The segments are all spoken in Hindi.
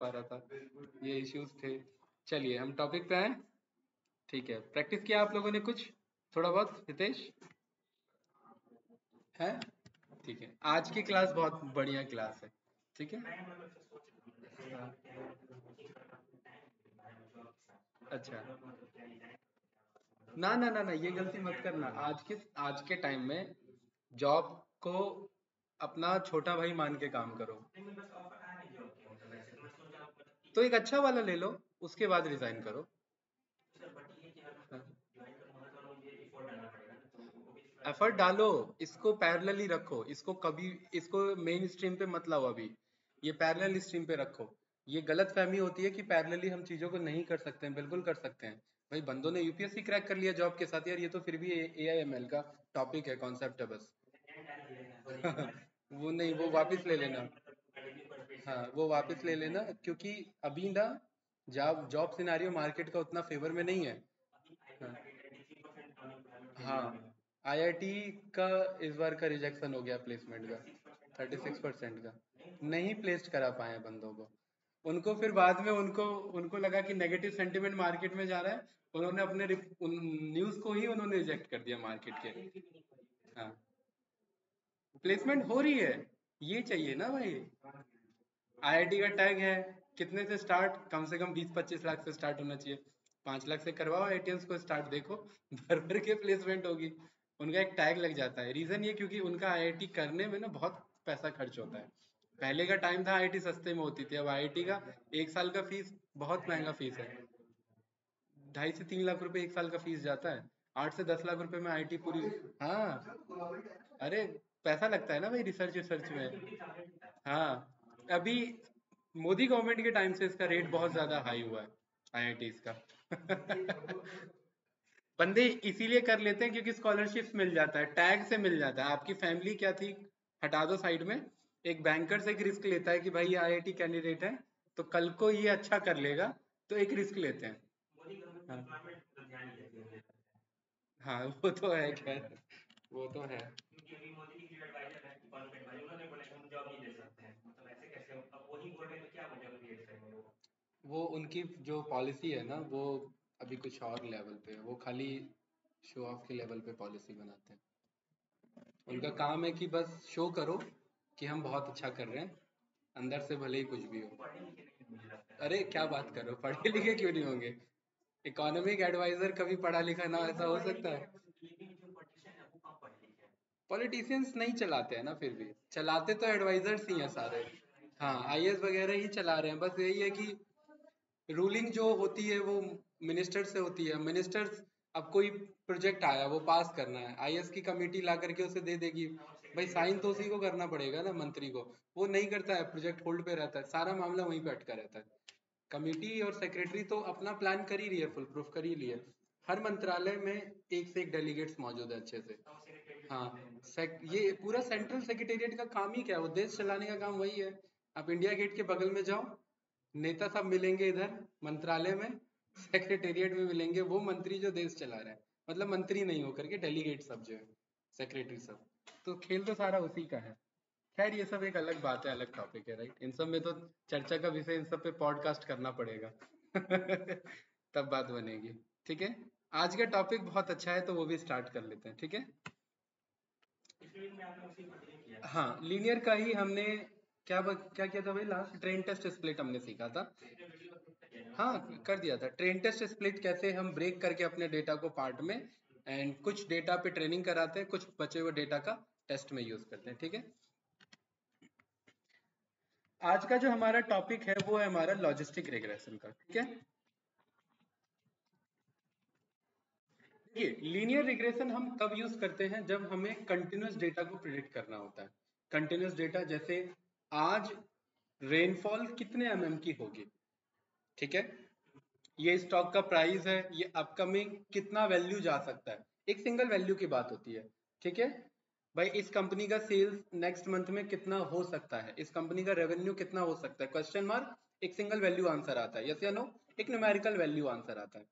पा रहा था, ये इश्यूज थे। चलिए हम टॉपिक पे आए। ठीक है, प्रैक्टिस किया आप लोगों ने कुछ थोड़ा बहुत हितेश? है? ठीक है, आज की क्लास बहुत बढ़िया क्लास है। ठीक है। हाँ, अच्छा। ना ना ना ना, ये गलती मत करना। आज के टाइम में जॉब को अपना छोटा भाई मान के काम करो। तो एक अच्छा वाला ले लो, उसके बाद रिजाइन करो। हाँ, एफर्ट डालो, इसको पैरेलली रखो, इसको कभी इसको मेन स्ट्रीम पे मत लाओ अभी, ये पैरेलल स्ट्रीम पे रखो। ये गलत फहमी होती है कि पैरेलली हम चीजों को नहीं कर सकते हैं, बिल्कुल कर सकते हैं। भाई बंदों ने यूपीएससी क्रैक कर लिया जॉब के साथ यार, ये तो फिर भी एआईएमएल का टॉपिक है, कॉन्सेप्ट है बस। वो नहीं, वो वापस ले लेना। हाँ वो वापस ले लेना, क्योंकि अभी ना जॉब जॉब सिनारियो मार्केट का उतना फेवर में नहीं है। हाँ हाँ, आईआईटी का इस बार का रिजेक्शन हो गया प्लेसमेंट का, 36% का नहीं प्लेस्ड करा पाए बंदों को। उनको फिर बाद में उनको उनको लगा कि नेगेटिव सेंटिमेंट मार्केट में जा रहा है, उन्होंने अपने न्यूज को ही उन्होंने रिजेक्ट कर दिया मार्केट के। हाँ, प्लेसमेंट हो रही है, ये चाहिए ना भाई। आईआईटी का टैग है, कितने से स्टार्ट? कम से कम 20-25 लाख से स्टार्ट होना चाहिए। 5 लाख से करवाओ आईआईटीएंस को स्टार्ट, देखो भर भर के प्लेसमेंट होगी। उनका एक टैग लग जाता है, रीजन ये क्योंकि उनका आईआईटी करने में ना बहुत पैसा खर्च होता है। पहले का टाइम था आईआईटी सस्ते में होती थी, अब आईआईटी का 1 साल का फीस बहुत महंगा फीस है। 2.5 से 3 लाख रुपए 1 साल का फीस जाता है। 8 से 10 लाख रुपए में आईआईटी पूरी। हाँ, अरे पैसा लगता है ना भाई रिसर्च रिसर्च में। हाँ, अभी मोदी गवर्नमेंट के टाइम से इसका रेट बहुत ज्यादा हाई हुआ है आईआईटीज का। बंदे इसीलिए कर लेते हैं क्योंकि स्कॉलरशिप्स मिल जाता है, टैग से मिल जाता है। आपकी फैमिली क्या थी, हटा दो साइड में। एक बैंकर से एक रिस्क लेता है कि भाई ये आईआईटी कैंडिडेट है, तो कल को ये अच्छा कर लेगा, तो एक रिस्क लेते हैं। हाँ हाँ, वो तो है खैर, वो तो है। वो उनकी जो पॉलिसी है ना, वो अभी कुछ और लेवल पे है, वो खाली शो ऑफ के लेवल पे पॉलिसी बनाते हैं। उनका काम है कि बस शो करो कि हम बहुत अच्छा कर रहे हैं, अंदर से भले ही कुछ भी हो। अरे क्या बात कर रहे हो, पढ़े लिखे क्यों नहीं होंगे? इकोनॉमिक एडवाइजर कभी पढ़ा लिखा ना, ऐसा हो सकता है? पॉलिटिशियंस नहीं चलाते हैं ना, फिर भी चलाते तो एडवाइजर्स ही हैं सारे। हाँ, आईएएस वगैरह ही चला रहे हैं, बस यही है कि रूलिंग जो होती है वो मिनिस्टर से होती है। मिनिस्टर्स, अब कोई प्रोजेक्ट आया वो पास करना है, आईएएस की कमेटी ला करके उसे दे देगी, भाई साइन तो उसी को करना पड़ेगा ना, मंत्री को। वो नहीं करता है, प्रोजेक्ट होल्ड पे रहता है, सारा मामला वहीं पे अटका रहता है। कमेटी और सेक्रेटरी तो अपना प्लान कर ही रही है, फुल प्रूफ कर ही रही है। हर मंत्रालय में एक से एक डेलीगेट्स मौजूद है अच्छे से। हाँ, ये पूरा सेंट्रल सेक्रेटेरिएट का काम ही क्या है, वो देश चलाने का काम वही है। आप इंडिया गेट के बगल में जाओ, नेता सब मिलेंगे इधर मंत्रालय में, सेक्रेटेरिएट में मिलेंगे वो मंत्री जो देश चला रहे हैं, मतलब मंत्री नहीं होकर के डेलीगेट सब जो है, सेक्रेटरी सब। तो खेल तो सारा उसी का है। खैर ये सब एक अलग बात है, अलग टॉपिक है, राइट? इन सब में तो चर्चा का विषय, इन सब पे पॉडकास्ट करना पड़ेगा। तब बात बनेगी। ठीक है, आज का टॉपिक बहुत अच्छा है, तो वो भी स्टार्ट कर लेते हैं, ठीक है। हाँ, लीनियर का ही हमने क्या किया था भाई, लास्ट ट्रेन टेस्ट स्प्लिट हमने सीखा था। हाँ कर दिया था, ट्रेन टेस्ट स्प्लिट कैसे हम ब्रेक करके अपने डेटा को पार्ट में, एंड कुछ डेटा पे ट्रेनिंग कराते हैं, कुछ बचे हुए डेटा का टेस्ट में यूज करते हैं, ठीक है। आज का जो हमारा टॉपिक है वो है हमारा लॉजिस्टिक रिग्रेशन का, ठीक है। देखिए, लीनियर रिग्रेशन हम तब यूज करते हैं जब हमें कंटिन्यूस डेटा को प्रिडिक्ट करना होता है। कंटिन्यूस डेटा जैसे आज रेनफॉल कितने की होगी, ठीक है। ये स्टॉक का प्राइस है, ये अपकमिंग कितना वैल्यू जा सकता है, एक सिंगल वैल्यू की बात होती है, ठीक है। भाई इस कंपनी का सेल्स नेक्स्ट मंथ में कितना हो सकता है, इस कंपनी का रेवेन्यू कितना हो सकता है, क्वेश्चन मार्क, एक सिंगल वैल्यू आंसर आता है, यस या नो, एक न्यूमेरिकल वैल्यू आंसर आता है।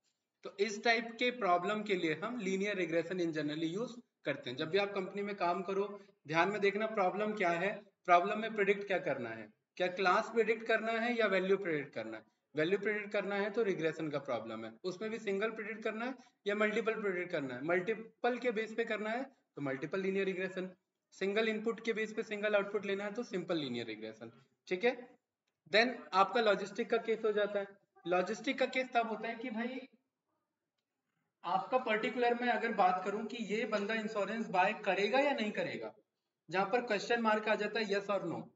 तो इस टाइप के प्रॉब्लम के लिए हम लीनियर रिग्रेशन इन जनरली यूज करते हैं। जब भी आप कंपनी में काम करो, ध्यान में देखना प्रॉब्लम क्या है, प्रॉब्लम में प्रिडिक्ट क्या करना है, क्या क्लास प्रेडिक्ट करना है या वैल्यू प्रेडिक्ट करना है? वैल्यू प्रेडिक्ट करना है तो रिग्रेशन का प्रॉब्लम है, उसमें भी सिंगल प्रेडिक्ट करना है या मल्टीपल प्रेडिक्ट करना है? मल्टीपल के बेस पे करना है तो multiple linear regression, single input के बेस पे सिंगल आउटपुट लेना है तो सिंपल लीनियर रिग्रेशन। ठीक है, देन आपका लॉजिस्टिक का केस हो जाता है। लॉजिस्टिक का केस तब होता है कि भाई आपका पर्टिकुलर में अगर बात करूं कि ये बंदा इंश्योरेंस बाय करेगा या नहीं करेगा, जहां पर क्वेश्चन मार्क आ जाता है यस और नो।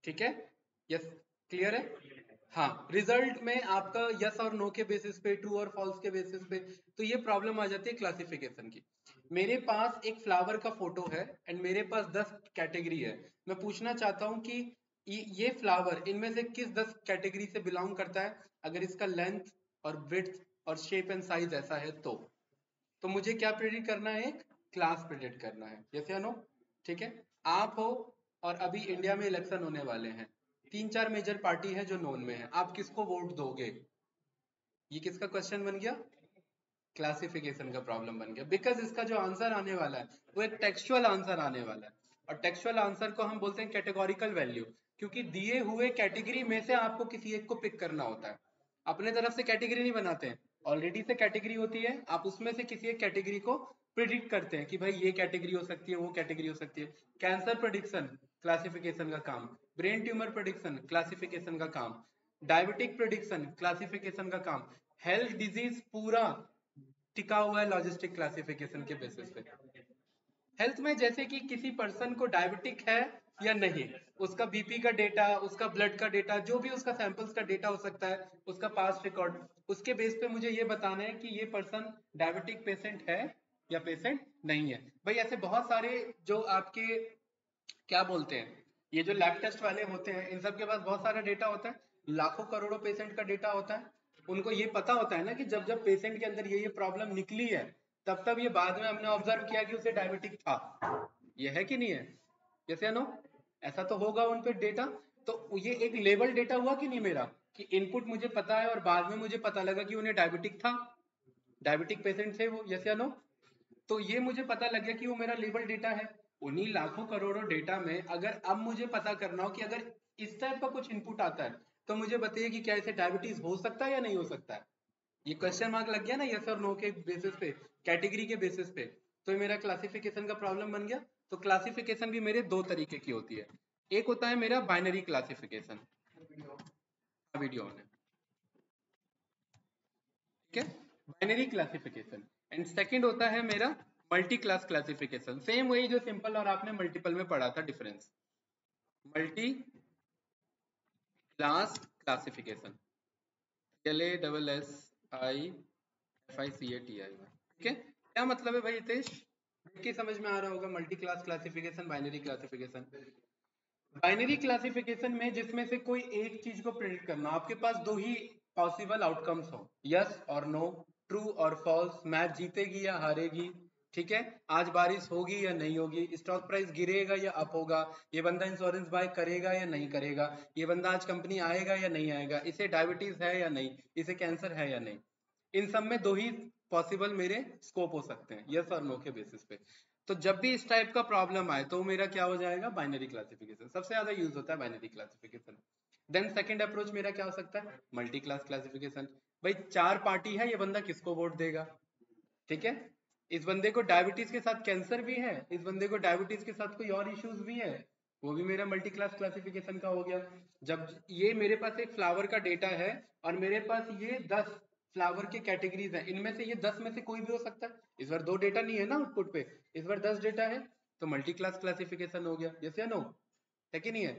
ठीक है, यस, क्लियर है? हाँ, रिजल्ट में आपका यस और नो के बेसिस पे, ट्रू और फॉल्स के बेसिस पे, तो ये प्रॉब्लम आ जाती है क्लासिफिकेशन की। मेरे पास एक फ्लावर का फोटो है एंड मेरे पास 10 कैटेगरी है। मैं पूछना चाहता हूँ कि ये फ्लावर इनमें से किस 10 कैटेगरी से बिलोंग करता है, अगर इसका लेंथ और ब्रेड्थ और शेप एंड साइज ऐसा है तो मुझे क्या प्रेडिक्ट करना है? एक क्लास प्रेडिक्ट करना है, यस या नो? ठीक है, आप हो और अभी इंडिया में इलेक्शन होने वाले हैं, 3-4 मेजर पार्टी है जो नोन में है, आप किसको वोट दोगे? ये किसका क्वेश्चन बन गया? क्लासिफिकेशन का प्रॉब्लम बन गया, बिकॉज इसका जो आंसर आने वाला है वो एक टेक्सचुअल आंसर आने वाला है, और टेक्सचुअल आंसर को हम बोलते हैं कैटेगोरिकल वैल्यू, क्योंकि दिए हुए कैटेगरी में से आपको किसी एक को पिक करना होता है। अपने तरफ से कैटेगरी नहीं बनाते हैं, ऑलरेडी से कैटेगरी होती है, आप उसमें से किसी एक कैटेगरी को प्रिडिक्ट करते हैं कि भाई ये कैटेगरी हो सकती है, वो कैटेगरी हो सकती है। कैंसर प्रिडिक्शन क्लासिफिकेशन का काम, ब्रेन ट्यूमर प्रिडिक्शन क्लासिफिकेशन का काम, डायबिटिक प्रिडिक्शन क्लासिफिकेशन का काम, हेल्थ डिजीज पूरा टिका हुआ है लॉजिस्टिक क्लासिफिकेशन के बेसिस पे। हेल्थ में जैसे कि किसी पर्सन को डायबिटिक है या नहीं, उसका बीपी का डेटा, उसका ब्लड का डेटा, जो भी उसका सैंपल्स का डेटा हो सकता है, उसका पास्ट रिकॉर्ड, उसके बेस पे मुझे ये बताना है कि ये पर्सन डायबिटिक पेशेंट है या पेशेंट नहीं है। भाई ऐसे बहुत सारे जो आपके क्या बोलते हैं, ये जो लैब टेस्ट वाले होते हैं, इन सब के पास बहुत सारा डेटा होता है, लाखों करोड़ों पेशेंट का डेटा होता है। उनको ये पता होता है ना कि जब जब पेशेंट के अंदर ये प्रॉब्लम निकली है, तब तब ये बाद में हमने ऑब्जर्व किया कि उसे डायबिटिक था। ये है कि नहीं है? यस या नो? ऐसा तो होगा उन पे डेटा। तो ये एक लेवल डेटा हुआ कि नहीं मेरा, कि इनपुट मुझे पता है और बाद में मुझे पता लगा कि उन्हें डायबिटिक था, डायबिटिक पेशेंट थे वो, यस या नो? तो ये मुझे पता लग गया कि वो मेरा लेबल डेटा है। उन्हीं लाखों करोड़ों डेटा में अगर अब मुझे पता करना हो कि अगर इस टाइप का कुछ इनपुट आता है तो मुझे बताइए कि क्या इसे डायबिटीज हो सकता है या नहीं हो सकता है? ये क्वेश्चन मार्क लग गया ना यस और नो के बेसिस पे, कैटेगरी के बेसिस पे, तो ये मेरा क्लासिफिकेशन का प्रॉब्लम बन गया। तो क्लासिफिकेशन भी मेरे दो तरीके की होती है, एक होता है मेरा बाइनरी क्लासिफिकेशन, वीडियो ऑन है, ठीक है, बाइनरी क्लासिफिकेशन, एंड सेकंड होता है मेरा मल्टी क्लास क्लासिफिकेशन। सेम वही जो सिंपल और आपने मल्टीपल में पढ़ा था difference, multi class classification, LASSIFICATI, ठीक है। क्या मतलब है भाई हितेश, देख के समझ में आ रहा होगा, multi class classification, binary classification. Binary classification में जिसमें से कोई एक चीज को प्रेडिक्ट करना, आपके पास दो ही पॉसिबल आउटकम्स हो, यस और नो, ट्रू और फॉल्स, मैच जीतेगी या हारेगी, ठीक है, आज बारिश होगी या नहीं होगी, स्टॉक प्राइस गिरेगा या अप होगा, ये बंदा इंश्योरेंस बाय करेगा या नहीं करेगा, ये बंदा आज कंपनी आएगा या नहीं आएगा, इसे डायबिटीज है या नहीं, इसे कैंसर है या नहीं। इन सब में दो ही पॉसिबल मेरे स्कोप हो सकते हैं, यस और नो के बेसिस पे। तो जब भी इस टाइप का प्रॉब्लम आए तो मेरा क्या हो जाएगा? बाइनरी क्लासिफिकेशन सबसे ज्यादा यूज होता है, binary classification. Then second approach मेरा क्या हो सकता है? Multi class classification. भाई चार पार्टी है, ये बंदा किसको वोट देगा? ठीक है, इस बंदे को डायबिटीज के साथ कैंसर भी है, इस बंदे को डायबिटीज के साथ कोई और इश्यूज भी है, वो भी मेरा मल्टी क्लास क्लासिफिकेशन का हो गया। जब ये मेरे पास एक फ्लावर का डेटा है और मेरे पास ये 10 फ्लावर के कैटेगरीज हैं, इनमें से ये 10 में से कोई भी हो सकता है, इस बार 2 डेटा नहीं है ना आउटपुट पे, इस बार 10 डेटा है, तो मल्टी क्लास क्लासिफिकेशन हो गया, यस या नो? है कि नहीं है?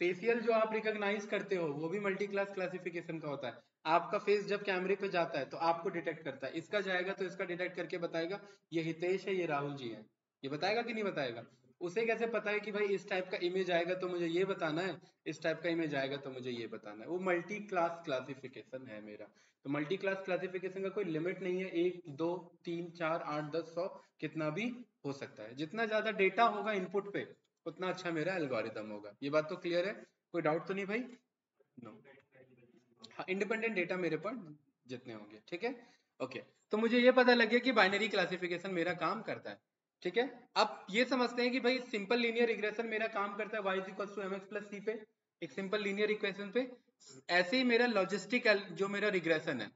फेशियल जो आप रिकॉग्नाइज करते हो वो भी मल्टी क्लास क्लासिफिकेशन का होता है। आपका फेस जब कैमरे पे जाता है तो आपको डिटेक्ट करता है, इसका जाएगा तो इसका डिटेक्ट करके बताएगा ये हितेश है, ये राहुल जी है, ये बताएगा कि नहीं बताएगा? उसे कैसे पता है कि भाई इस टाइप का इमेज आएगा तो मुझे ये बताना है, इस टाइप का इमेज आएगा तो मुझे ये बताना है? वो मल्टी क्लास क्लासिफिकेशन है मेरा। तो मल्टी क्लास क्लासिफिकेशन का कोई लिमिट नहीं है, 1 2 3 4 8 10 100 कितना भी हो सकता है, जितना ज्यादा डेटा होगा इनपुट पे उतना अच्छा मेरा एल्गोरिदम होगा। ये बात तो क्लियर है? कोई डाउट तो नहीं भाई? नो। हाँ, इंडिपेंडेंट डेटा मेरे पर जितने होंगे, ठीक है, ओके। तो मुझे ये पता लग गया कि बाइनरी क्लासिफिकेशन मेरा काम करता है, ठीक है। अब ये समझते हैं कि भाई सिंपल लीनियर रिग्रेशन मेरा काम करता है y = mx + c पे। एक सिंपल लीनियर इक्वेशन पे। ऐसे ही मेरा लॉजिस्टिक जो मेरा रिग्रेशन है,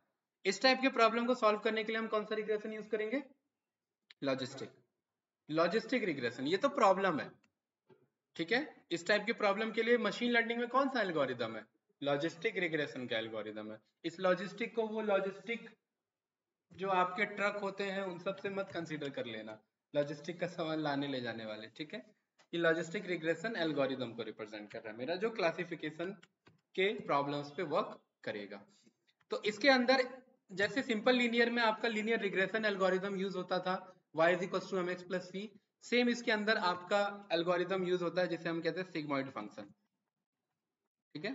इस टाइप के प्रॉब्लम को सॉल्व करने के लिए हम कौन सा रिग्रेशन यूज करेंगे? लॉजिस्टिक। लॉजिस्टिक रिग्रेशन, ये तो प्रॉब्लम है, ठीक है। इस टाइप की प्रॉब्लम के लिए मशीन लर्निंग में कौन सा एल्गोरिदम है? लॉजिस्टिक रिग्रेशन का एल्गोरिदम है। इस लॉजिस्टिक को वो लॉजिस्टिक जो आपके ट्रक होते हैं उन सब से मत कंसीडर कर लेना, लॉजिस्टिक का सामान लाने ले जाने वाले, ठीक है। ये लॉजिस्टिक रिग्रेशन एल्गोरिदम को रिप्रेजेंट कर रहा है मेरा, जो क्लासिफिकेशन के प्रॉब्लम्स पे वर्क करेगा। तो इसके अंदर जैसे सिंपल लीनियर में आपका लीनियर रिग्रेशन एल्गोरिदम यूज होता था, y is equal to mx plus c, same इसके अंदर आपका एल्गोरिदम यूज होता है जिसे हम कहते हैं सिग्मॉइड फंक्शन, ठीक है।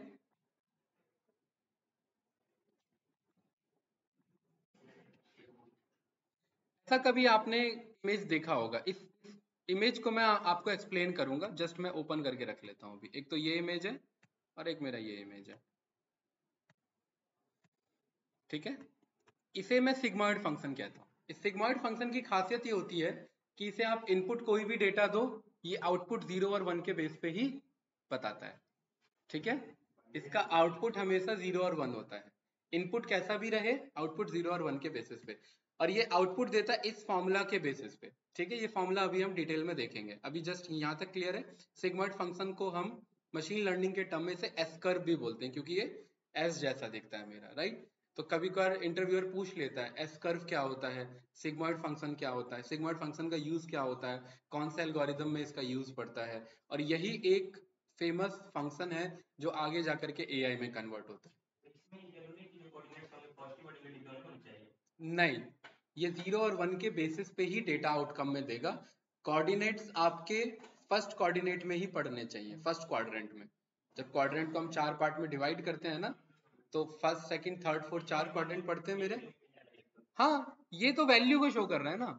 ऐसा कभी आपने इमेज देखा होगा, इस इमेज को मैं आपको एक्सप्लेन करूंगा, जस्ट मैं ओपन करके रख लेता हूँ अभी। एक तो ये इमेज है और एक मेरा ये इमेज है, ठीक है। इसे मैं सिग्मॉइड फंक्शन कहता हूँ। इस सिग्मॉइड फंक्शन की खासियत ये होती है कि इसे आप इनपुट कोई भी डेटा दो, ये आउटपुट 0 और 1 के बेस पे ही बताता है, ठीक है। इसका आउटपुट हमेशा 0 और 1 होता है, इनपुट कैसा भी रहे आउटपुट 0 और 1 के बेसिस पे। और ये आउटपुट देता है इस फॉर्मूला के बेसिस पे, ठीक है। ये फॉर्मूला अभी हम डिटेल में देखेंगे, अभी जस्ट यहाँ तक क्लियर है। सिग्मॉइड फंक्शन को हम मशीन लर्निंग के टर्म में से एस कर्व भी बोलते हैं, क्योंकि ये एस जैसा दिखता है मेरा, राइट। तो कभी कभार इंटरव्यूअर पूछ लेता है एस कर्व क्या होता है, सिग्मॉइड फंक्शन क्या होता है, सिग्मॉइड फंक्शन का यूज क्या होता है, कौन सा एल्गोरिदम में इसका यूज पड़ता है। और यही एक फेमस फंक्शन है जो आगे जाकर के एआई में कन्वर्ट होता है। नहीं, ये 0 और 1 के बेसिस पे ही डेटा आउटकम में देगा। कोऑर्डिनेट्स आपके फर्स्ट कोऑर्डिनेट में ही पढ़ने चाहिए, फर्स्ट क्वाड्रेंट में। जब क्वाड्रेंट को हम 4 पार्ट में डिवाइड करते हैं ना, तो first second third fourth 4 quadrant पढ़ते हैं मेरे। हाँ, ये तो वैल्यू को शो कर रहा है ना,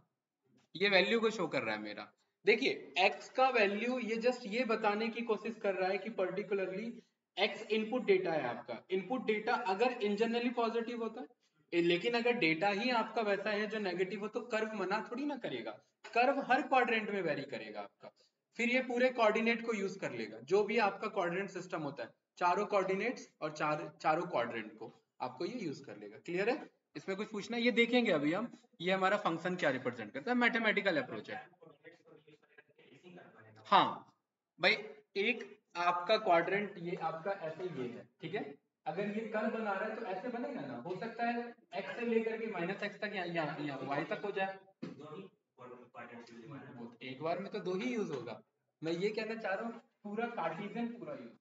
ये वैल्यू को शो कर रहा है मेरा। देखिए x का वैल्यू ये जस्ट ये बताने की कोशिश कर रहा है कि पर्टिकुलरली x इनपुट डेटा है आपका। इनपुट डेटा अगर इन जनरली पॉजिटिव होता है, लेकिन अगर डेटा ही आपका वैसा है जो नेगेटिव हो, तो कर्व मना थोड़ी ना करेगा। कर्व हर क्वाड्रेंट में वेरी करेगा आपका। फिर ये पूरे कोऑर्डिनेट को यूज कर लेगा, जो भी आपका कोऑर्डिनेट सिस्टम होता है, चारों कोऑर्डिनेट्स और चारों क्वाड्रेंट को आपको ये यूज कर लेगा। क्लियर है? इसमें कुछ पूछना है? ये देखेंगे अभी हम, ये हमारा फंक्शन क्या रिप्रेजेंट करता है, मैथमेटिकल अप्रोच है। हाँ भाई, एक आपका क्वाड्रेंट ये आपका ऐसे ये है, ठीक है। अगर ये कर्व बना रहा है तो ऐसे बनेगा ना, हो सकता है x से लेकर के माइनस एक्स तक या y तक हो जाए। एक बार में तो दो ही यूज होगा। मैं ये कहना चाह रहा हूँ पूरा कार्टेशियन पूरा यूज,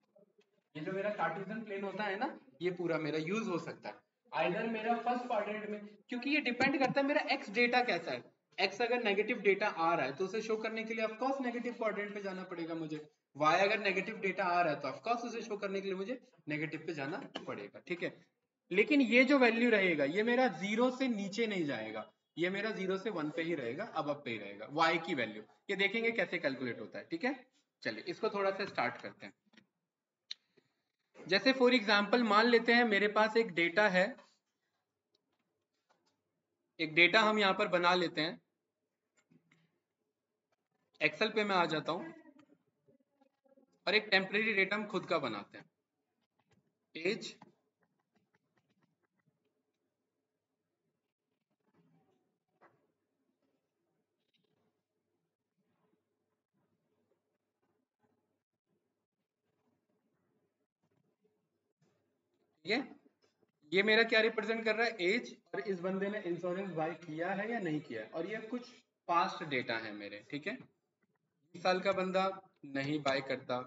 ये जो मेरा कार्टेशियन प्लेन होता है ना, ये पूरा मेरा यूज हो सकता है आइदर मेरा फर्स्ट क्वाड्रेंट में, क्योंकि ये डिपेंड करता है मेरा एक्स डेटा कैसा है। एक्स अगर नेगेटिव डेटा आ रहा है तो उसे शो करने के लिए ऑफकोर्स नेगेटिव क्वाड्रेंट पे जाना पड़ेगा मुझे। वाई अगर नेगेटिव डेटा आ रहा है तो ऑफकोर्स उसे शो करने के लिए मुझे नेगेटिव पे जाना पड़ेगा, ठीक है। लेकिन ये जो वैल्यू रहेगा ये मेरा 0 से नीचे नहीं जाएगा, ये मेरा 0 से 1 पे ही रहेगा, अब पे ही रहेगा y की वैल्यू। ये देखेंगे कैसे कैलकुलेट होता है, ठीक है। चलिए इसको थोड़ा सा स्टार्ट करते हैं। जैसे फॉर एग्जांपल मान लेते हैं मेरे पास एक डेटा है, एक डेटा हम यहां पर बना लेते हैं। एक्सेल पे मैं आ जाता हूं और एक टेम्परेरी डेटा हम खुद का बनाते हैं, एज, ठीक है। ये मेरा क्या रिप्रेजेंट कर रहा है? एज, और इस बंदे ने इंश्योरेंस बाय किया है या नहीं किया है, और ये कुछ पास्ट डेटा है मेरे, ठीक है। 20 साल का बंदा नहीं बाय करता,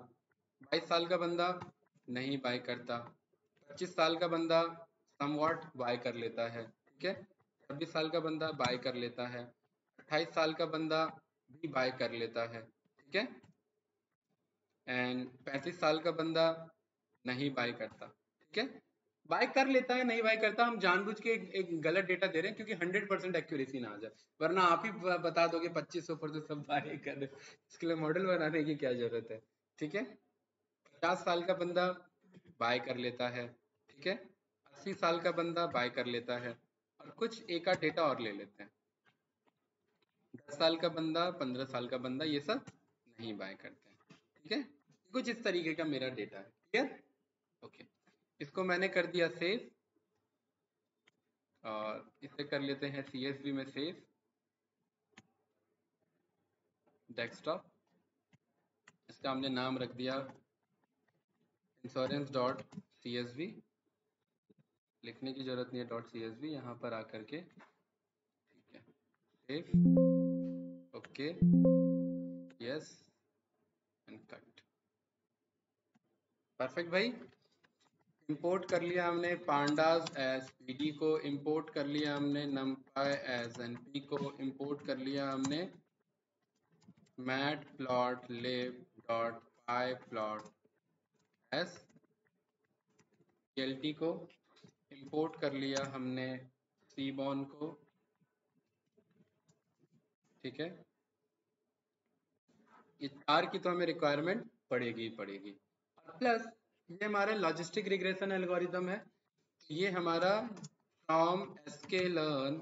22 साल का बंदा नहीं बाय करता, 25 साल का बंदा समवॉट बाय कर लेता है, ठीक है। 26 साल का बंदा बाय कर लेता है, 28 साल का बंदा भी बाय कर लेता है, ठीक है। एंड 35 साल का बंदा नहीं बाय करता, ठीक है। बाय कर लेता है नहीं बाय करता, हम जानबूझ के एक गलत डेटा दे रहे हैं क्योंकि 100% एक्यूरेसी ना आ जाए, वरना आप ही बता दोगे 2500% सब बाय कर रहे हो। इसके लिए मॉडल बनाने की क्या जरूरत है, ठीक है। 50 साल का बंदा बाय कर लेता है, ठीक है। 80 साल का बंदा बाय कर लेता है, और कुछ एक आध डेटा और ले लेते हैं। 10 साल का बंदा, 15 साल का बंदा, ये सब नहीं बाय करते हैं, ठीक है। कुछ इस तरीके का मेरा डेटा है। क्लियर? ओके, इसको मैंने कर दिया सेव और इसे कर लेते हैं CSV में सेव, डेस्कटॉप। इसका हमने नाम रख दिया insurance.csv, लिखने की जरूरत नहीं है .csv, यहाँ पर आकर के ठीक है, save, okay, yes and cut. Perfect भाई, इंपोर्ट कर लिया हमने pandas एज pd को, इंपोर्ट कर लिया हमने numpy एज np को, इंपोर्ट कर लिया हमने matplotlib.pyplot एज plt को, इंपोर्ट कर लिया हमने cbon को, ठीक है। ये 4 की तो हमें रिक्वायरमेंट पड़ेगी ही पड़ेगी। प्लस ये हमारा लॉजिस्टिक रिग्रेशन एल्गोरिदम है, ये हमारा from sklearn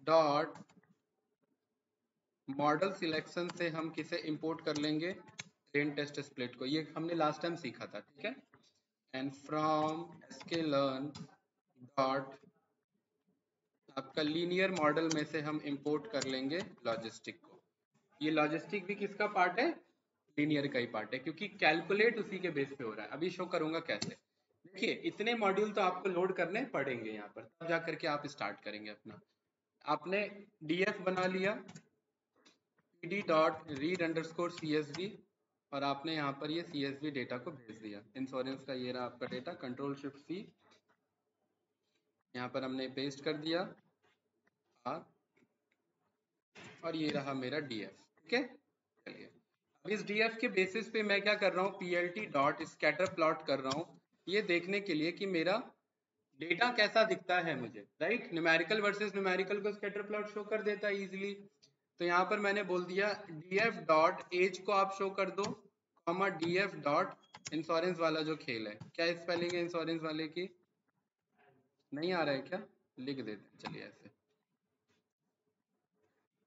dot model selection से हम किसे इंपोर्ट कर लेंगे, ट्रेन टेस्ट स्प्लिट को, ये हमने लास्ट टाइम सीखा था, ठीक है। एंड फ्रॉम sklearn डॉट आपका लीनियर मॉडल में से हम इंपोर्ट कर लेंगे लॉजिस्टिक को। ये लॉजिस्टिक भी किसका पार्ट है, लीनियर का ही पार्ट है, क्योंकि कैलकुलेट उसी के बेस पे हो रहा है। अभी शो करूंगा कैसे। देखिए इतने मॉड्यूल तो आपको लोड करने पड़ेंगे यहाँ पर, तब जा करके आप स्टार्ट करेंगे अपना। आपने डीएफ बना लिया pd.read_csv और आपने यहाँ पर ये CSV डेटा को भेज दिया। इंश्योरेंस का ये रहा आपका डेटा, कंट्रोल शिफ्ट C, यहाँ पर हमने पेस्ट कर दिया और ये रहा मेरा डीएफ, ठीक है। चलिए अब इस डीएफ के बेसिस पे मैं क्या कर रहा हूँ, plt.scatter प्लॉट कर रहा हूँ, ये देखने के लिए कि मेरा डेटा कैसा दिखता है मुझे, राइट। न्यूमेरिकल वर्सेस न्यूमेरिकल को स्कैटर प्लॉट शो कर देता है इजीली। तो यहाँ पर मैंने बोल दिया df.age को आप शो कर दो, कॉमा df. इंश्योरेंस वाला जो खेल है, क्या स्पेलिंग है इंश्योरेंस वाले की, नहीं आ रहा है क्या, लिख देते हैं, चलिए ऐसे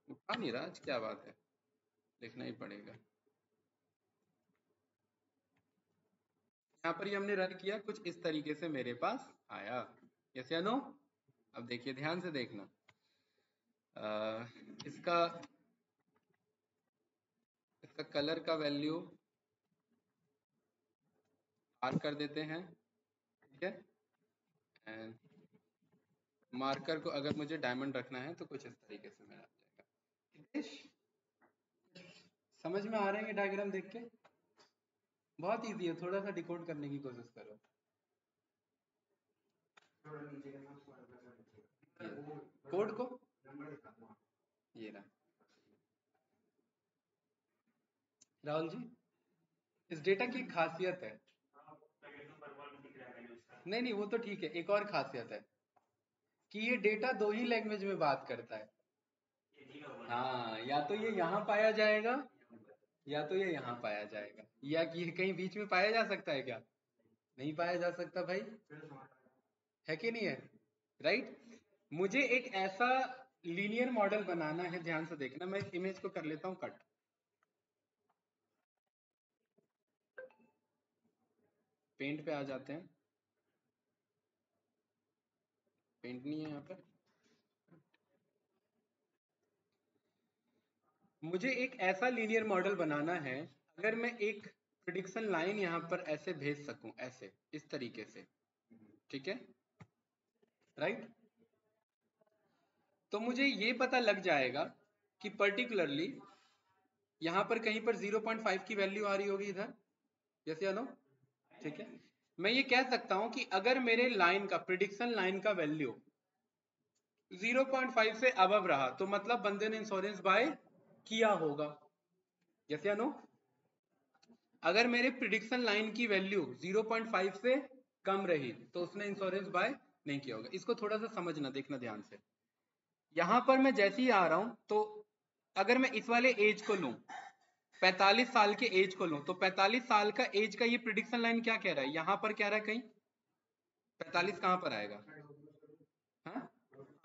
उठा नहीं रहा आज, क्या बात है, लिखना ही पड़ेगा। यहाँ पर ही हमने रन किया, कुछ इस तरीके से मेरे पास आया, यस या नो। अब देखिए ध्यान से देखना, इसका कलर का वैल्यू R कर देते हैं, ठीक है। एंड मार्कर को अगर मुझे डायमंड रखना है तो कुछ इस तरीके से मेरा आ जाएगा। समझ में आ रहे हैं डायग्राम देख के, बहुत इजी है, थोड़ा सा डिकोड करने की कोशिश करो। कोड को ये रहा, राहुल जी इस डेटा की खासियत है, नहीं वो तो ठीक है, एक और खासियत है कि ये डेटा 2 ही लैंग्वेज में बात करता है। हाँ, या तो ये यहाँ पाया जाएगा या तो ये यहाँ पाया जाएगा, या कि ये कहीं बीच में पाया जा सकता है क्या, नहीं पाया जा सकता भाई, है कि नहीं है, राइट। मुझे एक ऐसा लीनियर मॉडल बनाना है, ध्यान से देखना, मैं इस इमेज को कर लेता हूँ कट, पेंट पे आ जाते हैं, पेंट नहीं है यहाँ पर। मुझे एक ऐसा लीनियर मॉडल बनाना है, अगर मैं एक प्रिडिक्शन लाइन यहाँ पर ऐसे भेज सकूं, ऐसे इस तरीके से, ठीक है, राइट। तो मुझे ये पता लग जाएगा कि पर्टिकुलरली यहाँ पर कहीं पर 0.5 की वैल्यू आ रही होगी इधर, यस या नो, ठीक है। मैं ये कह सकता हूं कि अगर मेरे लाइन का, प्रिडिक्शन लाइन का वैल्यू 0.5 से अबव रहा तो मतलब बंदे ने इंश्योरेंस बाय किया होगा, यस या नो। अगर मेरे प्रिडिक्शन लाइन की वैल्यू 0.5 से कम रही तो उसने इंश्योरेंस बाय नहीं किया होगा। इसको थोड़ा सा समझना, देखना ध्यान से। यहां पर मैं जैसे ही आ रहा हूं तो अगर मैं इस वाले एज को लूं, 45 साल के एज को लूं, तो 45 साल का एज का ये प्रिडिक्शन लाइन क्या कह रहा है, यहां पर कह रहा है कहीं 45 कहां पर आएगा, हाँ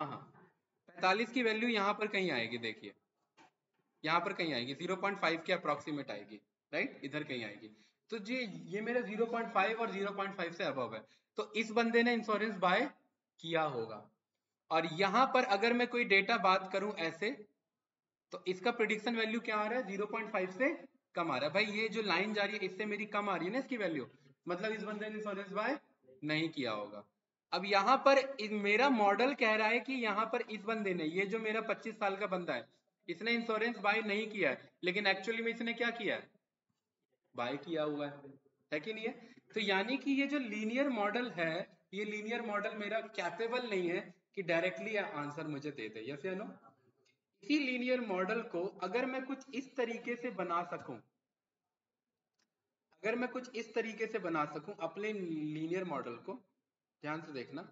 हाँ 45 की वैल्यू यहां पर कहीं आएगी, देखिए यहां पर कहीं आएगी 0.5 के अप्रोक्सीमेट आएगी, राइट, इधर कहीं आएगी। तो जी ये मेरा 0.5 और 0.5 से अबव है, तो इस बंदे ने इंश्योरेंस बाय किया होगा। और यहां पर अगर मैं कोई डेटा बात करूं ऐसे, तो इसका प्रिडिक्शन वैल्यू क्या आ रहा है, 0.5 से कम आ रहा है। भाई ये जो लाइन जा रही है इससे मेरी कम आ रही है ना इसकी वैल्यू, मतलब इस बंदे ने इंश्योरेंस बाय नहीं किया होगा। अब यहाँ पर मेरा मॉडल कह रहा है कि यहाँ पर इस बंदे ने, ये जो मेरा 25 साल का बंदा है, इसने इंश्योरेंस बाय नहीं किया है, लेकिन एक्चुअली में इसने क्या किया है, बाय किया हुआ है कि नहीं है। तो यानी कि ये जो लीनियर मॉडल है, ये लीनियर मॉडल मेरा कैपेबल नहीं है कि डायरेक्टली आंसर मुझे दे दे, यस या नो। इसी लीनियर मॉडल को अगर मैं कुछ इस तरीके से बना सकूं, अगर मैं कुछ इस तरीके से बना सकूं अपने लीनियर मॉडल को, ध्यान से देखना,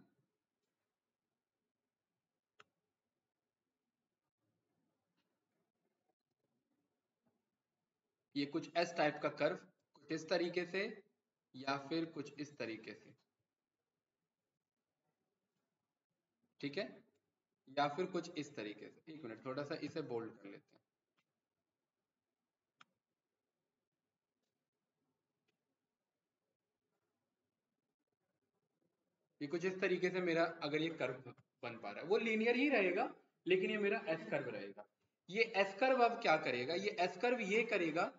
ये कुछ एस टाइप का कर्व, कुछ इस तरीके से या फिर कुछ इस तरीके से, ठीक है, या फिर कुछ इस तरीके से। एक मिनट, थोड़ा सा इसे बोल्ड कर लेते हैं। ये कुछ इस तरीके से मेरा अगर ये कर्व बन पा रहा है, वो लीनियर ही रहेगा, लेकिन ये मेरा एस कर्व रहेगा। ये एस कर्व अब क्या करेगा, ये एस कर्व ये करेगा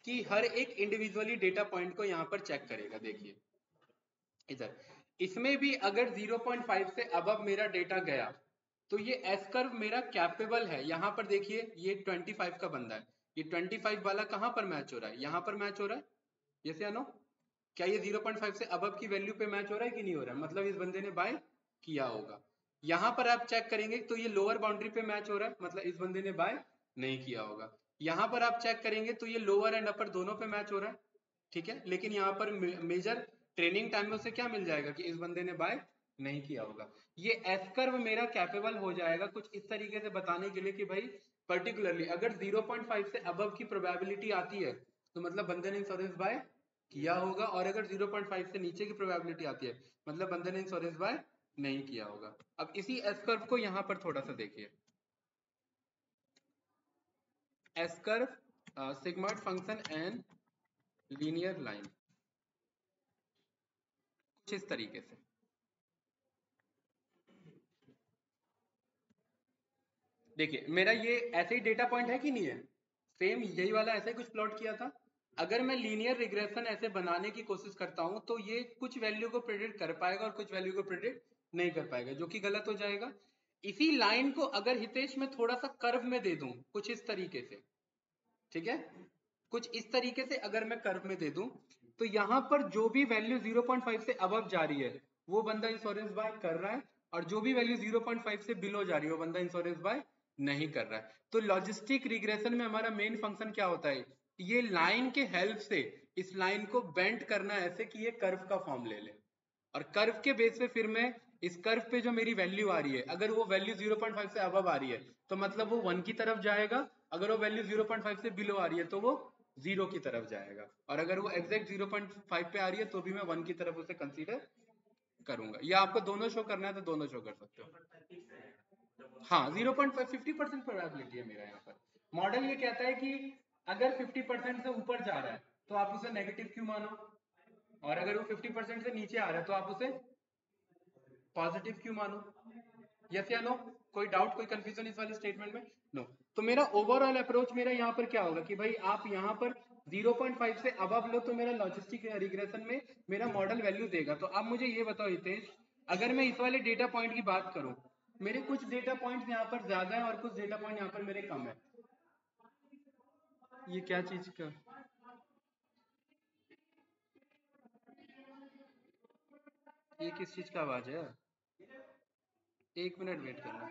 कि हर एक इंडिविजुअली डेटा पॉइंट को यहाँ पर चेक करेगा। देखिए इधर, इसमें भी अगर 0.5 से अबव मेरा डेटा गया, तो ये एस कर्व मेरा कैपेबल है। यहाँ पर देखिए ये 25 का बंदा है, ये 25 वाला कहाँ पर मैच हो रहा है, यहाँ पर मैच हो रहा है, यस या नो। क्या ये 0.5 से अबव की वैल्यू पे मैच हो रहा है कि नहीं हो रहा है, मतलब इस बंदे ने बाय किया होगा। यहाँ पर आप चेक करेंगे तो ये लोअर बाउंड्री पे मैच हो रहा है, मतलब इस बंदे ने बाय नहीं किया होगा। यहाँ पर आप चेक करेंगे तो ये लोअर एंड अपर दोनों पे मैच हो रहा है, ठीक है, लेकिन यहाँ पर मेजर ट्रेनिंग टाइम में उसे क्या मिल जाएगा कि इस बंदे ने बाय नहीं किया होगा। ये एस कर्व मेरा कैपेबल हो जाएगा कुछ इस तरीके से बताने के लिए कि भाई पर्टिकुलरली अगर 0.5 से अबव की प्रोबेबिलिटी आती है तो मतलब बंदे ने इंश्योरेंस बाय किया होगा, और अगर 0.5 से नीचे की प्रोबेबिलिटी आती है मतलब बंदे ने इंश्योरेंस बाय नहीं किया होगा। अब इसी एस कर्व को यहाँ पर थोड़ा सा देखिए, S curve sigmoid function and linear line, कुछ इस तरीके से। देखिए मेरा ये ऐसे ही डेटा पॉइंट है कि नहीं है, सेम यही वाला ऐसे ही कुछ प्लॉट किया था। अगर मैं लीनियर रिग्रेशन ऐसे बनाने की कोशिश करता हूं तो ये कुछ वैल्यू को प्रेडिक्ट कर पाएगा और कुछ वैल्यू को प्रेडिक्ट नहीं कर पाएगा, जो कि गलत हो जाएगा। इसी लाइन को अगर हितेश मैं थोड़ा सा कर्व में दे दूं कुछ इस तरीके से, ठीक है, कुछ इस तरीके से अगर मैं कर्व में दे दूं, तो यहां पर जो भी वैल्यू 0.5 से अबव जा रही है वो बंदा इंश्योरेंस बाय कर रहा है, और जो भी वैल्यू 0.5 से बिलो जा रही है वो बंदा इंश्योरेंस बाय नहीं कर रहा है। तो लॉजिस्टिक रिग्रेशन में हमारा मेन फंक्शन क्या होता है, ये लाइन के हेल्प से इस लाइन को बेंड करना ऐसे कि ये कर्व का फॉर्म ले ले, और कर्व के बेस पे फिर मैं इस कर्व पे जो मेरी वैल्यू आ रही है, अगर वो वैल्यू 0.5 से अबव आ रही है तो मतलब वो 1 की तरफ जाएगा, अगर वो वैल्यू 0.5 से बिलो आ रही है तो वो 0 की तरफ जाएगा, और अगर वो एग्जैक्ट 0.5 पे आ रही है तो भी मैं 1 की तरफ उसे कंसीडर करूंगा। या आपको दोनों शो करना है तो दोनों शो कर सकते हो। हाँ 0.5 50% प्रोबेबिलिटी है मेरा यहाँ पर। मॉडल ये कहता है कि अगर 50% से ऊपर जा रहा है तो आप उसे नेगेटिव क्यों मानो, और अगर वो 50% से नीचे आ रहा है तो आप उसे पॉजिटिव क्यों मानो, यस या नो। कोई डाउट, कोई कंफ्यूजन इस वाली स्टेटमेंट में, नो no. तो मेरा ओवरऑल अप्रोच मेरा यहाँ पर क्या होगा कि भाई आप यहाँ पर 0.5 से अबव लो तो मेरा लॉजिस्टिक रिग्रेशन में मेरा मॉडल वैल्यू देगा। तो आप मुझे ये बताओ हितेश, अगर मैं इस वाले डेटा पॉइंट की बात करूं, मेरे कुछ डेटा पॉइंट्स यहाँ पर ज्यादा है और कुछ डेटा पॉइंट यहाँ पर मेरे कम है। ये क्या चीज का, ये किस चीज का आवाज है, एक मिनट वेट करना।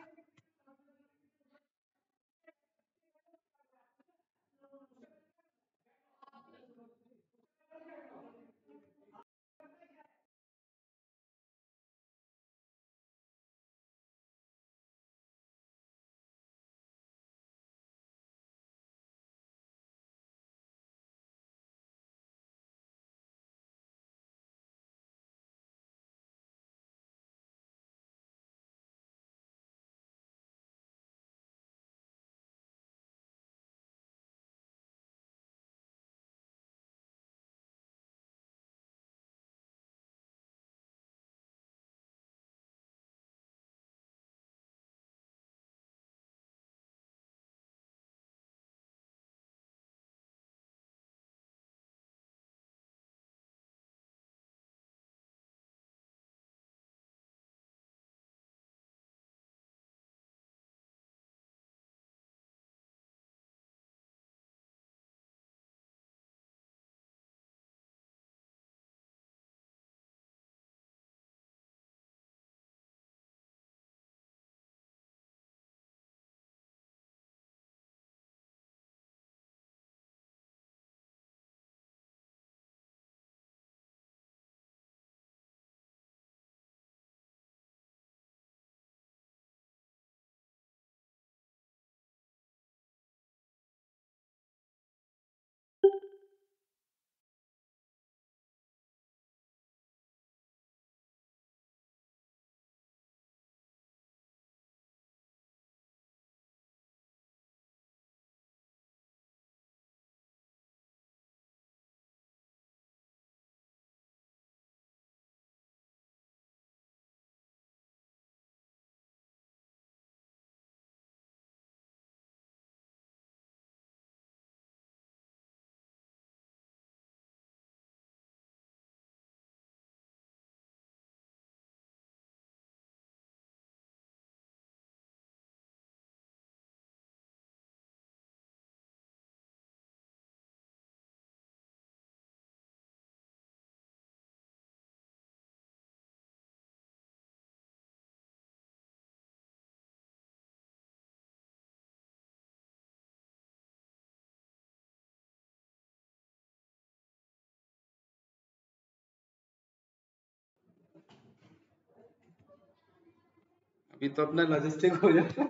ये तो अपना लॉजिस्टिक हो जाता।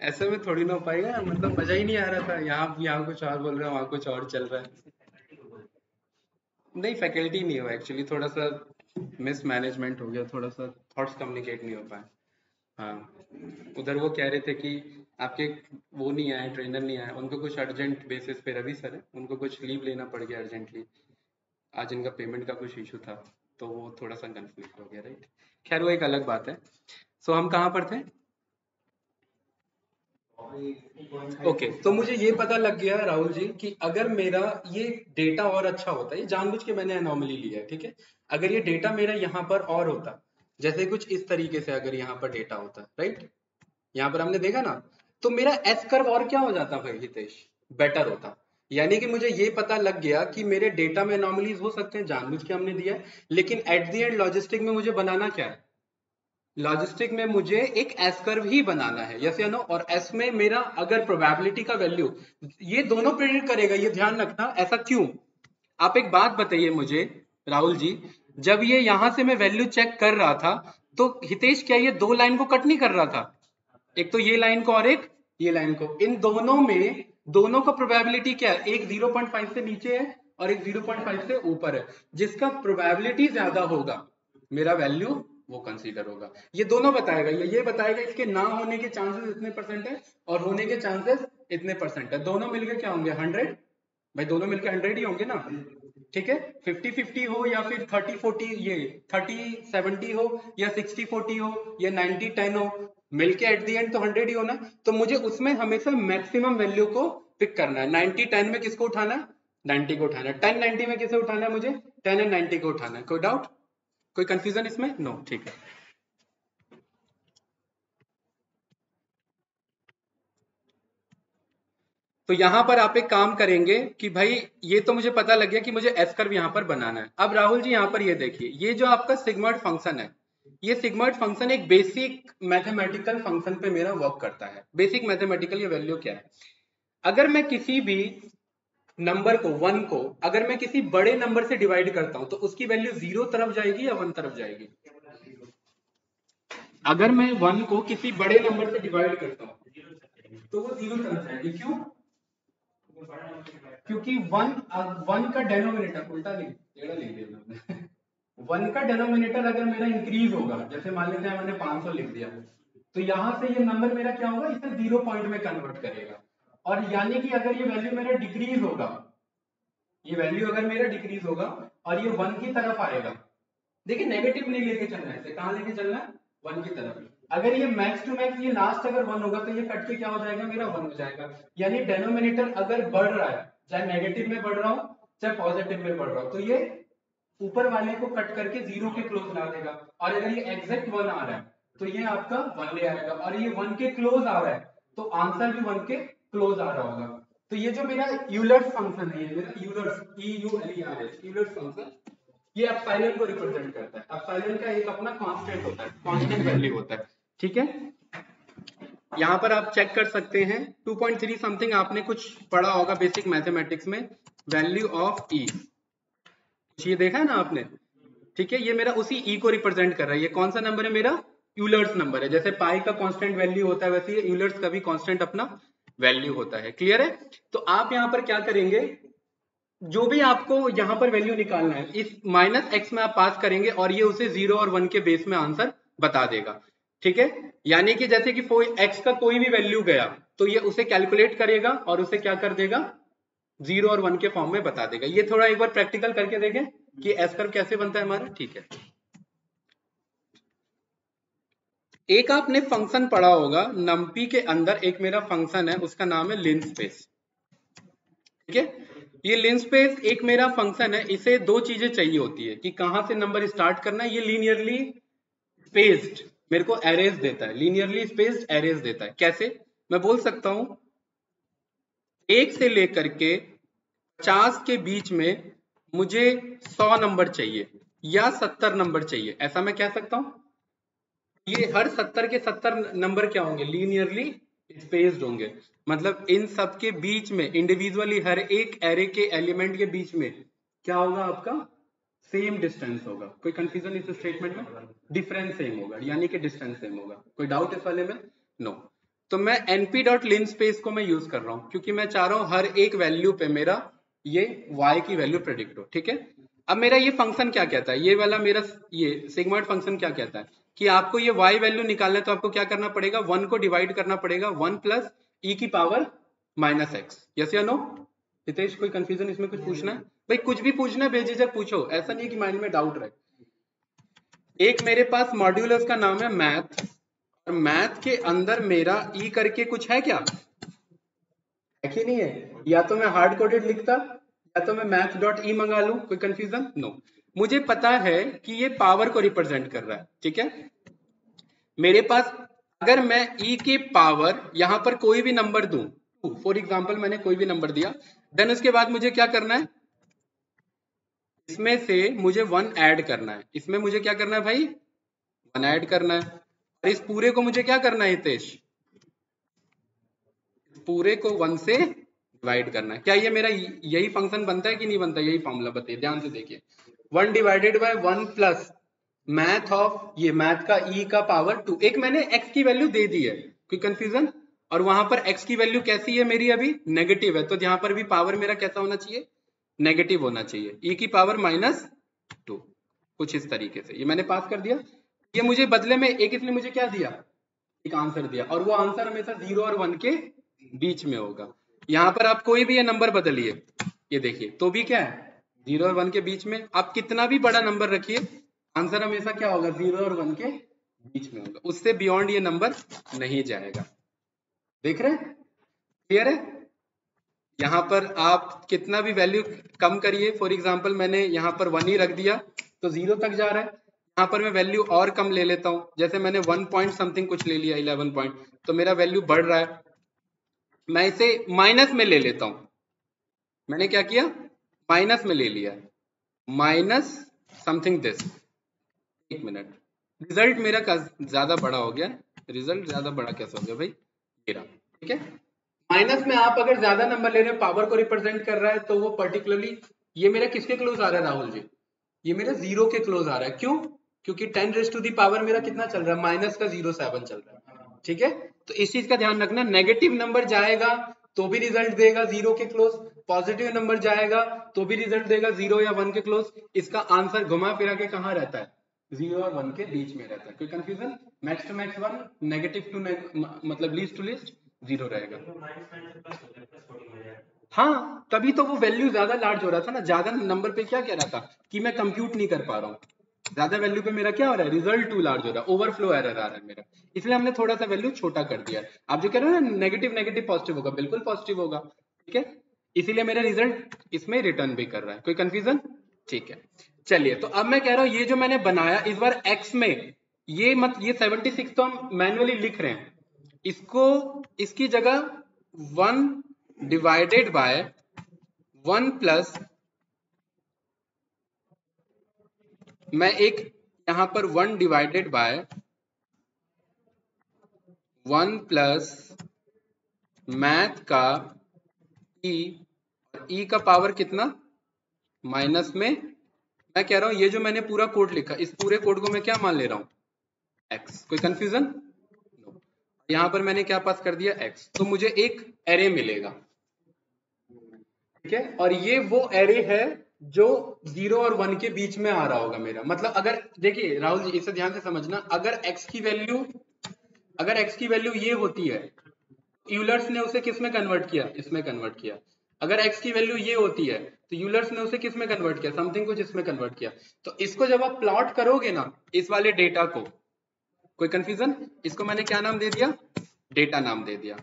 ऐसे में थोड़ी ना हो पाएगा, मतलब मजा ही नहीं आ रहा था, यहाँ कुछ और बोल रहे हैं, वहां कुछ और चल रहा है। नहीं, फैकल्टी नहीं हो एक्चुअली, थोड़ा सा मिस मैनेजमेंट हो गया, थोड़ा सा थॉट्स कम्युनिकेट नहीं हो पाए। हाँ, उधर वो कह रहे थे कि आपके वो नहीं आए, ट्रेनर नहीं आए, उनको कुछ अर्जेंट बेसिस पे, रवि सर है, उनको कुछ लीव लेना पड़ गया अर्जेंटली। आज इनका पेमेंट का कुछ इशू था, तो वो थोड़ा सा कंफ्लिक्ट हो गया, राइट। खैर वो एक अलग बात है। सो हम कहाँ पर थे? ओके, तो मुझे ये पता लग गया राहुल जी कि अगर मेरा ये डेटा और अच्छा होता है, ये जानबूझ के मैंने एनोमली लिया है, ठीक है। अगर ये डेटा मेरा यहाँ पर और होता, जैसे कुछ इस तरीके से अगर यहाँ पर डेटा होता, राइट, यहाँ पर हमने देखा ना, तो मेरा एस कर्व और क्या हो जाता भाई हितेश, बेटर होता। यानी कि मुझे ये पता लग गया कि मेरे डेटा में एनोमलीज हो सकते हैं, जानबूझ के हमने दिया है, लेकिन एट द एंड लॉजिस्टिक में मुझे बनाना क्या है, लॉजिस्टिक में मुझे एक एस कर्व ही बनाना है, यस या नो। और एस में मेरा अगर प्रोबेबिलिटी का वैल्यू, ये दोनों प्रेडिक्ट करेगा, ये ध्यान रखना। ऐसा क्यों? आप एक बात बताइए मुझे राहुल जी, जब ये यहां से मैं वैल्यू चेक कर रहा था, तो हितेश क्या ये दो लाइन को कट नहीं कर रहा था? एक तो ये लाइन को और एक ये लाइन को, इन दोनों में दोनों का प्रोबेबिलिटी क्या है, एक 0.5 से नीचे है और एक 0.5 से ऊपर है। जिसका प्रोबेबिलिटी ज्यादा होगा मेरा वैल्यू वो कंसीडर होगा। ये दोनों बताएगा, ये बताएगा इसके ना होने के चांसेस इतने परसेंट है और होने के चांसेस इतने परसेंट है। दोनों मिलके क्या होंगे, 100। भाई दोनों मिलके 100 ही होंगे ना, ठीक है। 50-50 हो या फिर 30-40, ये 30-70 हो या 60-40 हो या 90-10 हो, मिलके एट दी एंड तो 100 ही होना। तो मुझे उसमें हमेशा मैक्सिमम वैल्यू को पिक करना है। 90-10 में किसको उठाना है, 90 को उठाना है। 10-90 में किसे उठाना है, मुझे 10 एंड 90 को उठाना है। कोई डाउट, कोई कंफ्यूजन इसमें? नो, ठीक है। तो यहां पर आप एक काम करेंगे कि भाई ये तो मुझे पता लग गया कि मुझे एस कर्व यहां पर बनाना है। अब राहुल जी यहां पर ये देखिए, ये जो आपका सिग्मॉइड फंक्शन है, ये सिग्मॉइड फंक्शन एक बेसिक मैथमेटिकल फंक्शन पे मेरा वर्क करता है। बेसिक मैथमेटिकल ये वैल्यू क्या है, अगर मैं किसी भी नंबर को, वन को, अगर मैं किसी बड़े नंबर से डिवाइड करता हूं तो उसकी वैल्यू 0 तरफ जाएगी या 1 तरफ जाएगी? अगर मैं वन को किसी बड़े नंबर से डिवाइड करता हूं तो वो 0 तरफ जाएगी। क्यों? क्योंकि वन, वन का डेनोमिनेटर उल्टा लिख, टेढ़ा लिख दिया वन का डेनोमिनेटर अगर मेरा इंक्रीज होगा, जैसे मान लेते हैं मैंने 500 लिख दिया, तो यहां से ये नंबर मेरा क्या होगा, इसे 0 पॉइंट में कन्वर्ट करेगा। और यानी कि अगर ये वैल्यू मेरा डिक्रीज होगा, ये वैल्यू अगर मेरा डिक्रीज होगा और ये 1 की तरफ आएगा, देखिए नेगेटिव नहीं लेके चलना है, इसे कहां लेके चलना है, 1 की तरफ। अगर ये मैक्स टू मैक्स, ये लास्ट अगर 1 होगा तो ये कट के क्या हो जाएगा, मेरा 1 हो जाएगा। यानी डेनोमिनेटर अगर बढ़ रहा है, चाहे नेगेटिव में बढ़ रहा हो चाहे पॉजिटिव में बढ़ रहा हो, तो ये ऊपर वाले को कट करके 0 के क्लोज ला देगा। और अगर ये एग्जैक्ट 1 आ रहा है तो ये आपका 1 ले आएगा, और ये 1 के क्लोज आ रहा है तो आंसर भी 1 के क्लोज आ रहा होगा। तो ये जो मेरा यूलर्स फंक्शन है, ये मेरा यूलर्स, EULERS यूलर्स फंक्शन, ये एप्सिलॉन को रिप्रेजेंट करता है। एप्सिलॉन का एक अपना कांस्टेंट होता है, कांस्टेंट वैल्यू होता है, ठीक है। यहाँ पर आप चेक कर सकते हैं 2.3 समथिंग आपने कुछ पढ़ा होगा बेसिक मैथमेटिक्स में, वैल्यू ऑफ ई, ये देखा है ना आपने, ठीक है। ये मेरा उसी ई को रिप्रेजेंट कर रहा है। ये कौन सा नंबर है, मेरा यूलर्स नंबर है। जैसे पाई का कांस्टेंट वैल्यू होता है वैसे ये यूलर्स का भी कांस्टेंट अपना वैल्यू होता है। क्लियर है? तो आप यहाँ पर क्या करेंगे, जो भी आपको यहाँ पर वैल्यू निकालना है, इस -x में आप पास करेंगे और ये उसे 0 और 1 के बेस में आंसर बता देगा, ठीक है। यानी कि जैसे कि x का कोई भी वैल्यू गया तो ये उसे कैलकुलेट करेगा और उसे क्या कर देगा, 0 और 1 के फॉर्म में बता देगा। ये थोड़ा एक बार प्रैक्टिकल करके देखें कि एस कर्व कैसे बनता है हमारा, ठीक है। एक आपने फंक्शन पढ़ा होगा नम्पी के अंदर, एक मेरा फंक्शन है उसका नाम है लिनस्पेस, ठीक है। ये लिनस्पेस एक मेरा फंक्शन है, इसे दो चीजें चाहिए होती है कि कहां से नंबर स्टार्ट करना है। ये लीनियरली स्पेस्ड मेरे को एरेज देता है, लीनियरली स्पेस्ड एरेज देता है। कैसे? मैं बोल सकता हूं 1 से लेकर के 50 के बीच में मुझे 100 नंबर चाहिए या 70 नंबर चाहिए, ऐसा मैं कह सकता हूं। ये हर 70 के 70 नंबर क्या होंगे, लीनियरली स्पेस्ड होंगे। मतलब इन सब के बीच में इंडिविजुअली हर एक एरे के एलिमेंट के बीच में क्या होगा आपका सेम डिस्टेंस होगा। कोई कंफ्यूजन इस स्टेटमेंट में? डिफरेंस सेम होगा, यानी कि डिस्टेंस सेम होगा। कोई डाउट इस वाले में? नो। तो मैं np.linspace को मैं यूज कर रहा हूं क्योंकि मैं चाह रहा हूं हर एक वैल्यू पे मेरा ये y की वैल्यू प्रेडिक्ट हो, ठीक है। अब मेरा ये फंक्शन क्या कहता है, ये वाला मेरा ये सिग्मॉइड फंक्शन क्या कहता है कि आपको ये y वैल्यू निकालना है तो आपको क्या करना पड़ेगा, 1 को डिवाइड करना पड़ेगा 1 प्लस e की पावर माइनस एक्स। यस या नो? हितेश कोई कंफ्यूजन इसमें? कुछ पूछना है भाई? कुछ भी पूछना है बेझिझक पूछो, ऐसा नहीं कि माइंड में डाउट रहे। एक मेरे पास मॉड्यूल है उसका नाम है मैथ, और मैथ के अंदर मेरा ई करके कुछ है क्या, है कि नहीं है? या तो मैं हार्ड कोडेड लिखता या तो मैं मैथ डॉट ई मंगा लूं। कोई कंफ्यूजन? नो। मुझे पता है कि ये पावर को रिप्रेजेंट कर रहा है, ठीक है। मेरे पास अगर मैं ई के पावर यहां पर कोई भी नंबर दूं, फॉर एग्जांपल मैंने कोई भी नंबर दिया, देन उसके बाद मुझे क्या करना है, इसमें से मुझे 1 ऐड करना है। इसमें मुझे क्या करना है भाई, 1 ऐड करना है। और इस पूरे को मुझे क्या करना है हितेश, पूरे को 1 से डिवाइड करना है। क्या ये मेरा यही फंक्शन बनता है कि नहीं बनता? यही फॉर्मूला बताइए, ध्यान से देखिए। 1 divided by 1 plus math of ये मैथ का e का पावर 2। एक मैंने x की वैल्यू दे दी है, कोई कंफ्यूजन? और वहां पर x की वैल्यू कैसी है मेरी, अभी नेगेटिव है, तो यहां पर भी पावर मेरा कैसा होना चाहिए, नेगेटिव होना चाहिए। e की पावर माइनस 2, कुछ इस तरीके से ये मैंने पास कर दिया। ये मुझे बदले में एक इसने मुझे क्या दिया, एक आंसर दिया, और वो आंसर हमेशा 0 और 1 के बीच में होगा। यहाँ पर आप कोई भी ये नंबर बदलिए, ये देखिए तो भी क्या है, 0 और 1 के बीच में। आप कितना भी बड़ा नंबर रखिए, आंसर हमेशा क्या होगा, 0 और 1 के बीच में होगा, उससे बियॉन्ड ये नंबर नहीं जाएगा। देख रहे हैं? क्लियर है? यहाँ पर आप कितना भी वैल्यू कम करिए, फॉर एग्जाम्पल मैंने यहाँ पर 1 ही रख दिया तो 0 तक जा रहा है। यहाँ पर मैं वैल्यू और कम ले लेता हूँ, जैसे मैंने 1 पॉइंट समथिंग कुछ ले लिया, 11 पॉइंट, तो मेरा वैल्यू बढ़ रहा है। मैं इसे माइनस में ले लेता हूँ, मैंने क्या किया, माइनस में ले लिया, माइनस समथिंग दिस। एक मिनट, रिजल्ट मेरा ज्यादा बड़ा हो गया। रिजल्ट ज्यादा बड़ा कैसे हो गया भाई, मेरा, ठीक है। माइनस में आप अगर ज्यादा नंबर ले रहे हो, पावर को रिप्रेजेंट कर रहा है, तो वो पर्टिकुलरली ये मेरा किसके क्लोज आ रहा है राहुल जी, ये मेरा 0 के क्लोज आ रहा है। क्यों? क्योंकि 10 रेज़ टू दी पावर मेरा कितना चल रहा है, माइनस का 0.7 चल रहा है, ठीक है। तो इस चीज का ध्यान रखना, नेगेटिव नंबर जाएगा तो भी रिजल्ट देगा 0 के क्लोज, पॉजिटिव नंबर जाएगा तो भी रिजल्ट देगा 0 या 1 के क्लोज। इसका आंसर घुमा फिरा के कहाँ रहता है, 0 और 1 के बीच में रहता है। कोई confusion? Max to max 1, negative to मतलब लीस्ट टू लीस्ट 0 रहेगा। हाँ, तभी तो वो वैल्यू ज्यादा लार्ज हो रहा था ना, ज्यादा नंबर पे क्या कह रहा था कि मैं कंप्यूट नहीं कर पा रहा हूँ, ज्यादा वैल्यू पे मेरा क्या हो रहा है, रिजल्ट टू लार्ज हो रहा है, ओवरफ्लो एरर आ रहा है मेरा, इसलिए हमने थोड़ा सा वैल्यू छोटा कर दिया है। आप जो कह रहे हो ना नेगेटिव नेगेटिव पॉजिटिव होगा, बिल्कुल पॉजिटिव होगा, ठीक है। इसीलिए मेरा रिजल्ट इसमें रिटर्न भी कर रहा है। कोई कंफ्यूजन? ठीक है, चलिए। तो अब मैं कह रहा हूँ ये जो मैंने बनाया इस बार एक्स में, ये मत, ये 76 तो हम मैनुअली लिख रहे हैं, इसको इसकी जगह 1 डिवाइडेड बाय 1 प्लस, मैं एक यहां पर 1 डिवाइडेड बाय 1 प्लस मैथ का ई, ई का पावर कितना, माइनस में। मैं कह रहा हूं ये जो मैंने पूरा कोड लिखा, इस पूरे कोड को मैं क्या मान ले रहा हूं, एक्स। कोई कंफ्यूजन? नो। यहां पर मैंने क्या पास कर दिया, एक्स, तो मुझे एक एरे मिलेगा, ठीक है। और ये वो एरे है जो 0 और 1 के बीच में आ रहा होगा मेरा, मतलब अगर देखिए राहुल जी इसे ध्यान से समझना, अगर x की वैल्यू ये होती है, यूलर्स ने उसे किस में कन्वर्ट किया, इसमें कन्वर्ट किया। अगर x की वैल्यू ये होती है तो यूलर्स ने उसे किस में कन्वर्ट किया, समथिंग कुछ इसमें कन्वर्ट किया। तो इसको जब आप प्लॉट करोगे ना, इस वाले डेटा को, कोई कंफ्यूजन, इसको मैंने क्या नाम दे दिया, डेटा नाम दे दिया।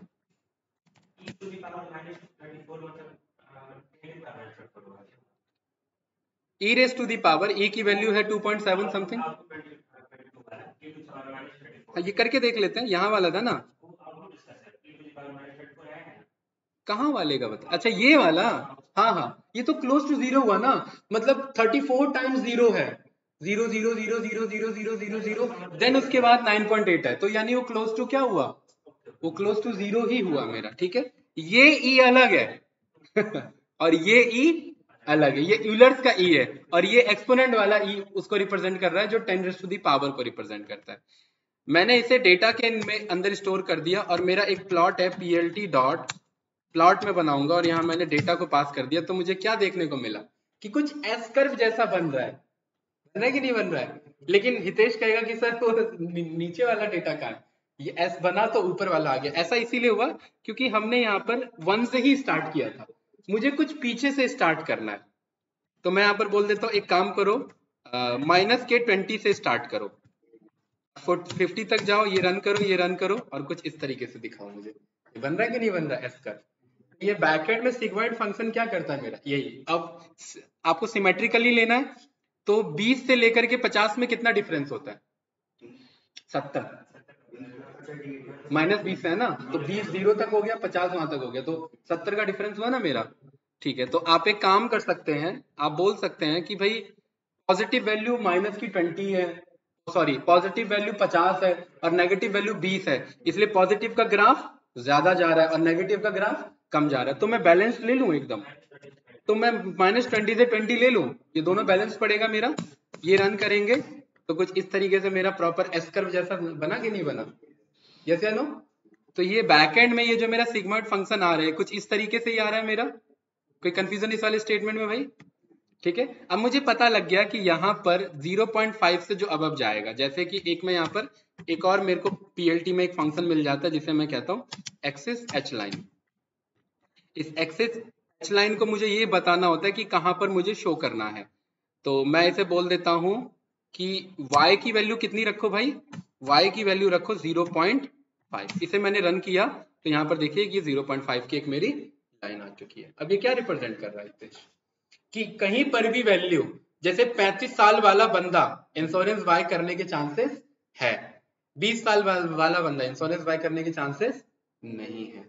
e raise to the power, e की वैल्यू है 2.7 समथिंग, ये करके देख लेते हैं, यहाँ वाला था ना, कहाँ वाले का बता, अच्छा ये वाला, हाँ हाँ, ये तो क्लोज टू 0 हुआ ना, मतलब 34 टाइम्स 0 है, 0 0 0 0 0 0 0 0, देन उसके बाद 9.8 है, तो यानी वो क्लोज टू क्या हुआ, वो क्लोज टू 0 ही हुआ मेरा, ठीक है। ये ई अलग है और ये ई अलग है, ये यूलर्स का ई है, और ये एक्सपोनेंट वाला ई उसको रिप्रेजेंट कर रहा है जो 10⁻⁴ को रिप्रेजेंट करता है। मैंने इसे डेटा के में अंदर स्टोर कर दिया, और मेरा एक प्लॉट है plt डॉट प्लॉट में बनाऊंगा, और यहाँ मैंने डेटा को पास कर दिया। तो मुझे क्या देखने को मिला कि कुछ एस कर्व जैसा बन रहा है, बन रहा है कि नहीं बन रहा है? लेकिन हितेश कहेगा कि सर वो नीचे वाला डेटा कहाँ है? ये एस बना तो ऊपर वाला आ गया। ऐसा इसीलिए हुआ क्योंकि हमने यहाँ पर 1 से ही स्टार्ट किया था, मुझे कुछ पीछे से स्टार्ट करना है। तो मैं यहाँ पर बोल देता हूँ एक काम करो, -20 से स्टार्ट करो, 50 तक जाओ, ये रन करो, ये रन करो, और कुछ इस तरीके से दिखाओ मुझे। ये बन रहा है कि नहीं बन रहा है एस का? ये बैकएंड में सिग्मॉइड फंक्शन क्या करता है मेरा, यही। अब आपको सिमेट्रिकली लेना है, तो 20 से लेकर के 50 में कितना डिफरेंस होता है? 70 -20 है ना, तो 20 0 तक हो गया, 50 वहां तक हो गया, तो 70 का डिफरेंस हुआ ना मेरा। ठीक है, तो आप एक काम कर सकते हैं, आप बोल सकते हैं कि भाई पॉजिटिव वैल्यू -20 है, सॉरी पॉजिटिव वैल्यू 50 है और नेगेटिव वैल्यू 20 है, इसलिए पॉजिटिव का ग्राफ ज्यादा जा रहा है और नेगेटिव का ग्राफ कम जा रहा है। तो मैं बैलेंस ले लूं एकदम, तो मैं -20 से 20 ले लूं, ये दोनों बैलेंस पड़ेगा मेरा। ये रन करेंगे तो कुछ इस तरीके से मेरा प्रॉपर एस कर्व जैसा बना कि नहीं बना? यस या नो? तो ये बैकएंड में ये जो मेरा सिग्मॉइड फंक्शन आ रहा है कुछ इस तरीके से ही आ रहा है मेरा। कोई कंफ्यूजन इस वाले स्टेटमेंट में भाई? ठीक है, अब मुझे पता लग गया कि यहाँ पर 0.5 से जो अब जाएगा, जैसे कि एक मैं यहाँ पर एक और मेरे को पीएलटी में एक फंक्शन मिल जाता है जिसे मैं कहता हूँ एक्सिस एच लाइन। इस एक्सिस एच लाइन को मुझे ये बताना होता है कि कहाँ पर मुझे शो करना है। तो मैं इसे बोल देता हूँ कि y की वैल्यू कितनी रखो भाई? y की वैल्यू रखो 0.5। इसे मैंने रन किया तो यहाँ पर देखिए कि 0.5 की एक मेरी लाइन आ चुकी है। अब ये क्या रिप्रेजेंट कर रहा है कि कहीं पर भी वैल्यू, जैसे 35 साल वाला बंदा इंश्योरेंस बाय करने के चांसेस है, 20 साल वाला बंदा इंश्योरेंस बाय करने के चांसेस नहीं है।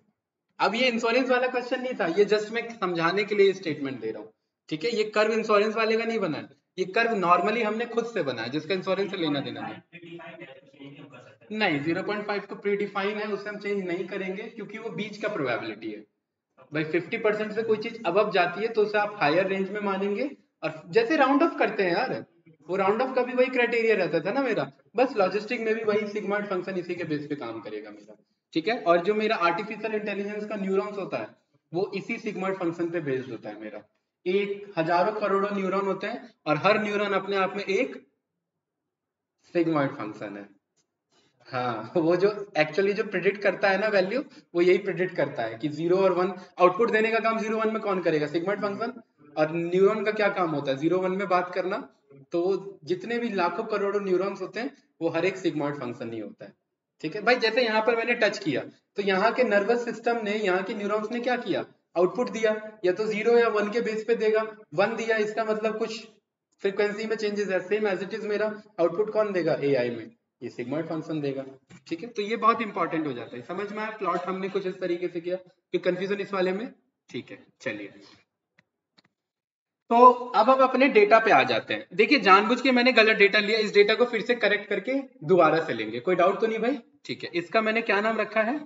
अब ये इंश्योरेंस वाला क्वेश्चन नहीं था, ये जस्ट मैं समझाने के लिए स्टेटमेंट दे रहा हूँ। ठीक है, ये कर्व इंश्योरेंस वाले का नहीं बना है, ये कर्व नॉर्मली हमने खुद से बनाया जिसका इंश्योरेंस से लेना देना नहीं। 0.5 तो प्री डिफाइन है, उसे हम चेंज नहीं करेंगे क्योंकि वो बीच का प्रोबेबिलिटी है भाई। 50% से कोई चीज अब जाती है तो उसे आप हायर रेंज में मानेंगे, और जैसे राउंड ऑफ करते हैं यार, वो राउंड ऑफ का भी वही क्राइटेरिया रहता था ना मेरा। बस लॉजिस्टिक में भी वही सिग्मॉइड फंक्शन इसी के बेस पे काम करेगा मेरा। ठीक है, और जो मेरा आर्टिफिशियल इंटेलिजेंस का न्यूरॉन्स होता है वो इसी सिग्मॉइड फंक्शन पे बेस्ड होता है मेरा। एक हजारों करोड़ों न्यूरॉन होते हैं और हर न्यूरॉन अपने आप में एक सिग्मॉइड फंक्शन है। हाँ, वो जो एक्चुअली जो प्रिडिक्ट करता है ना वैल्यू, वो यही प्रिडिक्ट करता है कि 0 और 1 आउटपुट देने का काम 0 1 में कौन करेगा? Sigmoid function. और न्यूरॉन का क्या काम होता है? 0 1 में बात करना। तो जितने भी लाखों करोड़ों न्यूरॉन्स होते हैं वो हर एक सिग्मॉइड फंक्शन ही होता है। ठीक है भाई, जैसे यहाँ पर मैंने टच किया तो यहाँ के नर्वस सिस्टम ने, यहाँ के न्यूरॉन्स ने क्या किया? आउटपुट दिया, या तो 0 या 1 के बेस पे देगा। 1 दिया इसका मतलब कुछ फ्रीक्वेंसी में चेंजेस है, सेम एज इट इज मेरा आउटपुट कौन देगा एआई में? ये सिग्मॉइड फंक्शन देगा। ठीक है, तो ये बहुत इंपॉर्टेंट हो जाता है। समझ में आया? प्लॉट हमने कुछ इस तरीके से किया, कि कंफ्यूजन इस वाले में? ठीक है, चलिए तो अब हम अपने डेटा पे आ जाते हैं। देखिए जानबूझ के मैंने गलत डेटा लिया, इस डेटा को फिर से करेक्ट करके दोबारा से लेंगे, कोई डाउट तो नहीं भाई? ठीक है, इसका मैंने क्या नाम रखा है?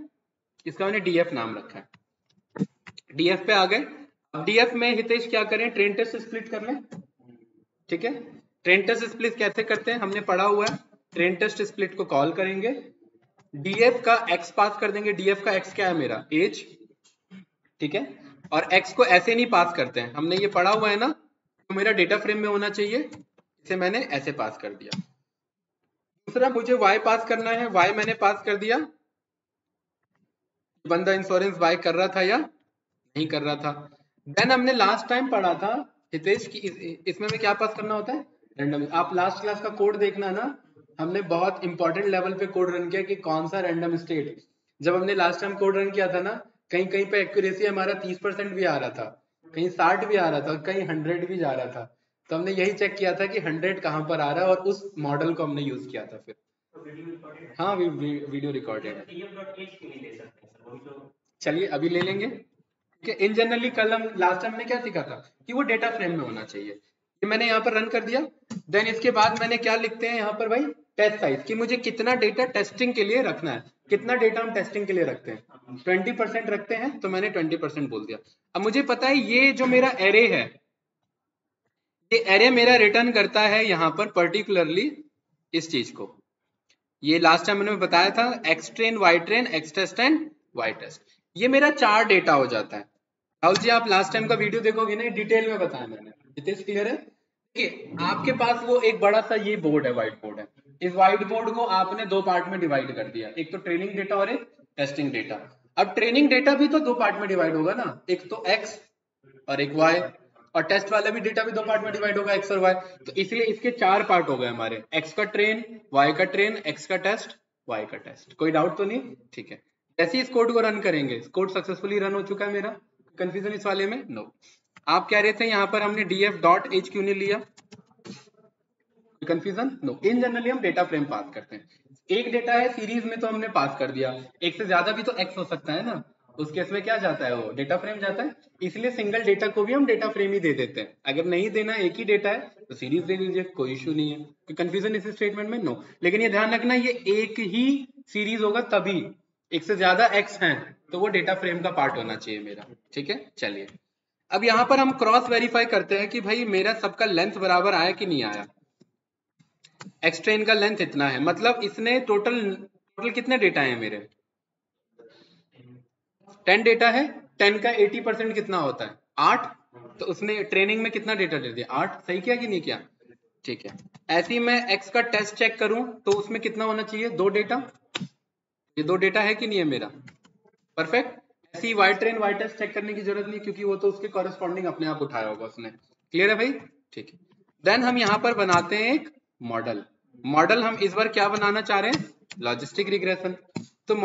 इसका मैंने डीएफ नाम रखा है। डीएफ पे आ गए। अब डीएफ में हितेश क्या करें? ट्रेन टेस्ट स्प्लिट कर लें। ठीक है, ट्रेन टेस्ट स्प्लिट कैसे करते हैं हमने पढ़ा हुआ है। ट्रेन टेस्ट स्प्लिट को कॉल करेंगे, डीएफ का एक्स पास कर देंगे। डीएफ का एक्स क्या है मेरा? एज। ठीक है, और एक्स को ऐसे नहीं पास करते हैं, हमने ये पढ़ा हुआ है ना, तो मेरा डेटा फ्रेम में होना चाहिए, इसे मैंने ऐसे पास कर दिया। दूसरा मुझे वाई पास करना है, वाई मैंने पास कर दिया, बंदा इंश्योरेंस बाय कर रहा था या नहीं कर रहा था। देन हमने लास्ट टाइम पढ़ा था हितेश की इसमें में क्या पास करना होता है? रैंडम। आप लास्ट क्लास का कोड देखना ना, हमने बहुत इंपॉर्टेंट लेवल पे कोड रन किया कि कौन सा रैंडम स्टेट। जब हमने लास्ट टाइम कोड रन किया था ना, कहीं कहीं पे एक्यूरेसी हमारा 30% भी आ रहा था, कहीं 60 भी आ रहा था, कहीं 100 भी जा रहा था। तो हमने यही चेक किया था कि 100 कहाँ पर आ रहा है, और उस मॉडल को हमने यूज किया था फिर। हाँ, वीडियो रिकॉर्डेड है। चलिए अभी ले लेंगे कि इन जनरली कल हम लास्ट टाइम में क्या सीखा था कि वो डेटा फ्रेम में होना चाहिए। ये मैंने यहाँ पर रन कर दिया। देन इसके बाद मैंने क्या लिखते हैं यहाँ पर भाई? टेस्ट साइज, कि मुझे कितना डेटा टेस्टिंग के लिए रखना है। कितना डेटा हम टेस्टिंग के लिए रखते हैं? 20% रखते हैं, तो मैंने 20% बोल दिया। अब मुझे पता है ये जो मेरा एरे है ये एरे मेरा रिटर्न करता है यहाँ पर पर्टिकुलरली इस चीज को। ये लास्ट टाइम मैंने बताया था, x train, Y train, x test and y test. ये मेरा 4 डेटा हो जाता है। राहुल जी आप लास्ट टाइम का वीडियो देखोगे ना, डिटेल में बताया मैंने। इतना क्लियर है? देखिए आपके पास वो एक बड़ा सा ये बोर्ड है, व्हाइट बोर्ड है। इस व्हाइट बोर्ड को आपने 2 पार्ट में डिवाइड कर दिया, एक तो ट्रेनिंग डेटा और एक टेस्टिंग डेटा। अब ट्रेनिंग डेटा भी तो 2 पार्ट में डिवाइड होगा ना, एक तो एक्स और एक वाई, और टेस्ट वाला भी डेटा भी 2 पार्ट में डिवाइड होगा, एक्स और वाई। तो इसलिए इसके 4 पार्ट हो गए हमारे, एक्स का ट्रेन, वाई का ट्रेन, एक्स का टेस्ट, वाई का टेस्ट। कोई डाउट तो नहीं? ठीक है। जैसे इस कोड को रन करेंगे, कोड सक्सेसफुली रन हो चुका है मेरा। कंफ्यूजन इस वाले में? नो। आप कह रहे थे यहाँ पर हमने df डॉट एच क्यों नहीं लिया? कंफ्यूजन? नो। इन जनरली हम डेटा फ्रेम पास करते हैं। एक डेटा है सीरीज में तो हमने पास कर दिया, एक से ज्यादा भी तो एक्स हो सकता है ना, उस केस में क्या जाता है, वो डेटा फ्रेम जाता है। इसलिए सिंगल डेटा को भी हम डेटा फ्रेम ही दे देते हैं। अगर नहीं देना, एक ही डेटा है तो सीरीज दे दीजिए, कोई इशू नहीं है। कोई कंफ्यूजन इस स्टेटमेंट में? नो। लेकिन ये ध्यान रखना, ये एक ही सीरीज होगा तभी, एक से ज्यादा एक्स हैं तो वो डेटा फ्रेम का पार्ट होना चाहिए मेरा। ठीक है, चलिए अब यहाँ पर हम क्रॉस वेरीफाई करते हैं कि भाई मेरा सबका लेंथ बराबर आया कि नहीं आया। एक्स ट्रेन का लेंथ इतना है, मतलब इसने टोटल कितने डेटा है मेरे? 10 डेटा है। 10 का 80% कितना होता है? 8। तो उसने ट्रेनिंग में कितना डेटा दे दिया? 8। सही किया कि नहीं किया? ठीक है। ऐसे ही मैं एक्स का टेस्ट चेक करूं तो उसमें कितना होना चाहिए? 2 डेटा। ये 2 डेटा है कि नहीं है मेरा? परफेक्ट। ऐसी Y train Y test check करने की जरूरत नहीं, क्योंकि वो तो उसके कॉरेस्पॉन्डिंग अपने आप उठाया होगा उसने। क्लियर है भाई? ठीक है। देन हम यहाँ पर बनाते हैं एक मॉडल। मॉडल हम इस बार क्या बनाना चाह रहे हैं? Logistic regression. तो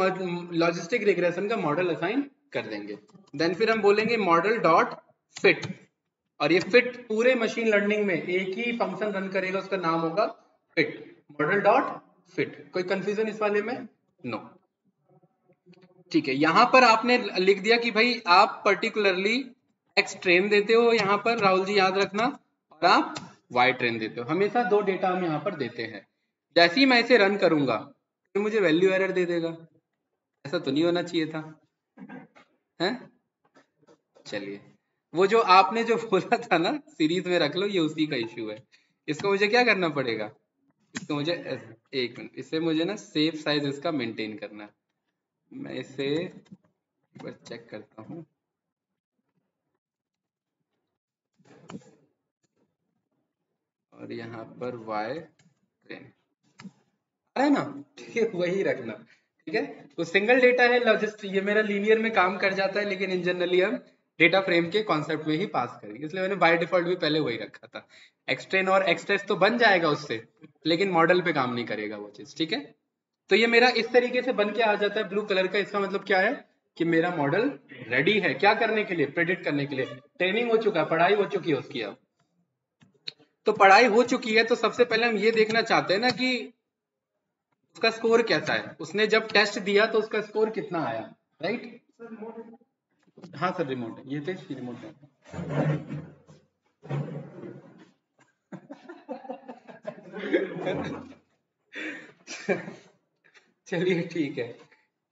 लॉजिस्टिक रिग्रेशन का मॉडल असाइन कर देंगे। देन फिर हम बोलेंगे मॉडल डॉट फिट, और ये फिट पूरे मशीन लर्निंग में एक ही फंक्शन रन करेगा, उसका नाम होगा फिट। Model dot fit. कोई कंफ्यूजन इस वाले में? नो। ठीक है, यहां पर आपने लिख दिया कि भाई आप पर्टिकुलरली एक्स ट्रेन देते हो यहाँ पर, राहुल जी याद रखना, और आप वाई ट्रेन देते हो। हमेशा 2 डेटा हम यहाँ पर देते हैं। जैसे ही मैं इसे रन करूंगा तो मुझे वैल्यू एरर दे देगा। ऐसा तो नहीं होना चाहिए था, है? चलिए, वो जो आपने जो बोला था ना सीरीज में रख लो, ये उसी का इश्यू है। इसको मुझे क्या करना पड़ेगा? इसको मुझे एक मिनट, इससे मुझे ना सेफ साइज इसका मेंटेन करना है। मैं इसे चेक करता हूँ। और यहाँ पर y ट्रेन है ना, ठीक है, वही रखना। ठीक है, तो सिंगल डेटा है लॉजिस्ट, ये मेरा लीनियर में काम कर जाता है, लेकिन इन जनरली हम डेटा फ्रेम के कॉन्सेप्ट में ही पास करेंगे, इसलिए मैंने बाय डिफॉल्ट भी पहले वही रखा था। एक्सट्रेन और एक्सटेस्ट तो बन जाएगा उससे, लेकिन मॉडल पे काम नहीं करेगा वो चीज। ठीक है, तो ये मेरा इस तरीके से बन के आ जाता है ब्लू कलर का। इसका मतलब क्या है कि मेरा मॉडल रेडी है क्या करने के लिए? प्रेडिक्ट करने के लिए। ट्रेनिंग हो चुका है, पढ़ाई हो चुकी है उसकी। अब तो पढ़ाई हो चुकी है, तो सबसे पहले हम ये देखना चाहते हैं ना कि उसका स्कोर कैसा है। उसने जब टेस्ट दिया तो उसका स्कोर कितना आया, राइट? हाँ सर, रिमोट है, ये तो इसकी रिमोट है। चलिए ठीक है,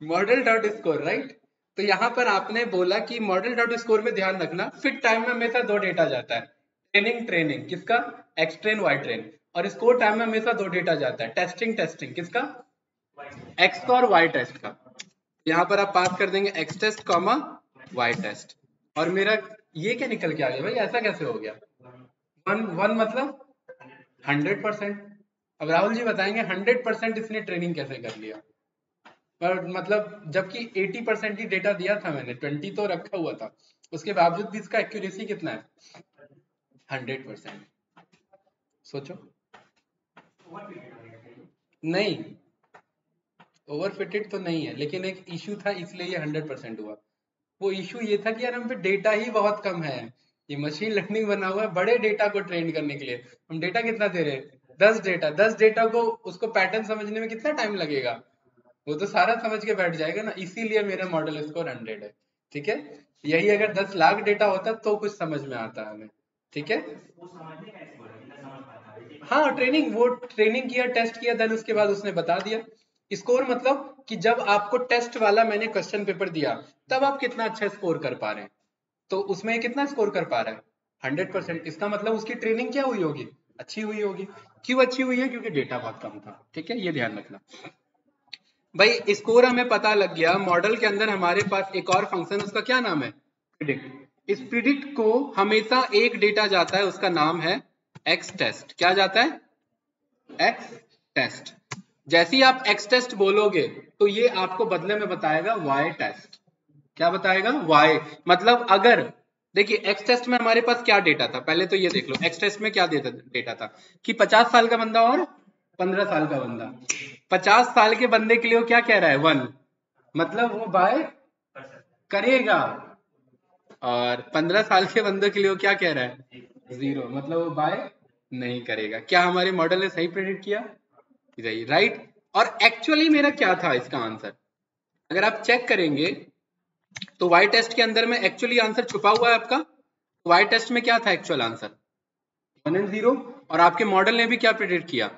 मॉडल डॉट स्कोर, राइट? तो यहाँ पर आपने बोला कि मॉडल डॉट स्कोर में ध्यान रखना, फिट टाइम में हमेशा 2 डेटा जाता है। ट्रेनिंग ट्रेनिंग किसका? X train Y train. और स्कोर टाइम में हमेशा 2 डेटा जाता है। टेस्टिंग टेस्टिंग किसका? एक्स का और वाई टेस्ट का। यहाँ पर आप पास कर देंगे X test comma Y test. और मेरा ये क्या निकल के आ गया भाई? ऐसा कैसे हो गया? 1 मतलब 100%। अब राहुल जी बताएंगे 100% इसने ट्रेनिंग कैसे कर लिया? पर मतलब जबकि 80% ही डेटा दिया था मैंने, 20 तो रखा हुआ था, उसके बावजूद भी इसका एक्यूरेसी कितना है? 100%। सोचो। नहीं, ओवरफिटेड तो नहीं है, लेकिन एक इशू था इसलिए ये 100% हुआ। वो इशू ये था कि यार हम पे डेटा ही बहुत कम है। ये मशीन लर्निंग बना हुआ है बड़े डेटा को ट्रेन करने के लिए। हम डेटा कितना दे रहे हैं? 10 डेटा। 10 डेटा को उसको पैटर्न समझने में कितना टाइम लगेगा? वो तो सारा समझ के बैठ जाएगा ना, इसीलिए मेरा मॉडल स्कोर 100 है। ठीक है, यही अगर 10 लाख डेटा होता तो कुछ समझ में आता है हमें। ठीक है, हाँ ट्रेनिंग, वो ट्रेनिंग किया, टेस्ट किया, देन उसके बाद उसने बता दिया। स्कोर मतलब कि जब आपको टेस्ट वाला मैंने क्वेश्चन पेपर दिया तब आप कितना अच्छा स्कोर कर पा रहे हैं, तो उसमें कितना स्कोर कर पा रहा है? 100%। इसका मतलब उसकी ट्रेनिंग क्या हुई होगी, अच्छी हुई होगी। क्यों अच्छी हुई है, क्योंकि डेटा बहुत कम था। ठीक है, ये ध्यान रखना भाई। स्कोर हमें पता लग गया। मॉडल के अंदर हमारे पास एक और फंक्शन, उसका क्या नाम है, प्रिडिक्ट। इस प्रिडिक्ट को हमेशा एक डेटा जाता है, उसका नाम है एक्स टेस्ट। क्या जाता है, एक्स टेस्ट। जैसे ही आप एक्स टेस्ट बोलोगे तो ये आपको बदले में बताएगा वाई टेस्ट। क्या बताएगा, वाई। मतलब अगर देखिए एक्स टेस्ट में हमारे पास क्या डेटा था, पहले तो ये देख लो एक्स टेस्ट में क्या डेटा था कि 50 साल का बंदा और 15 साल का बंदा। 50 साल के बंदे के लिए वो क्या कह रहा है, 1, मतलब वो बाय करेगा। और 15 साल के बंदे के लिए वो क्या कह रहा है, 0, मतलब वो बाय नहीं करेगा। क्या हमारे मॉडल ने सही प्रेडिक्ट किया, सही, राइट। और एक्चुअली मेरा क्या था इसका आंसर, अगर आप चेक करेंगे तो वाई टेस्ट के अंदर में एक्चुअली आंसर छुपा हुआ है आपका। वाई टेस्ट में क्या था एक्चुअल आंसर, 1 and 0। और आपके मॉडल ने भी क्या प्रेडिक्ट किया,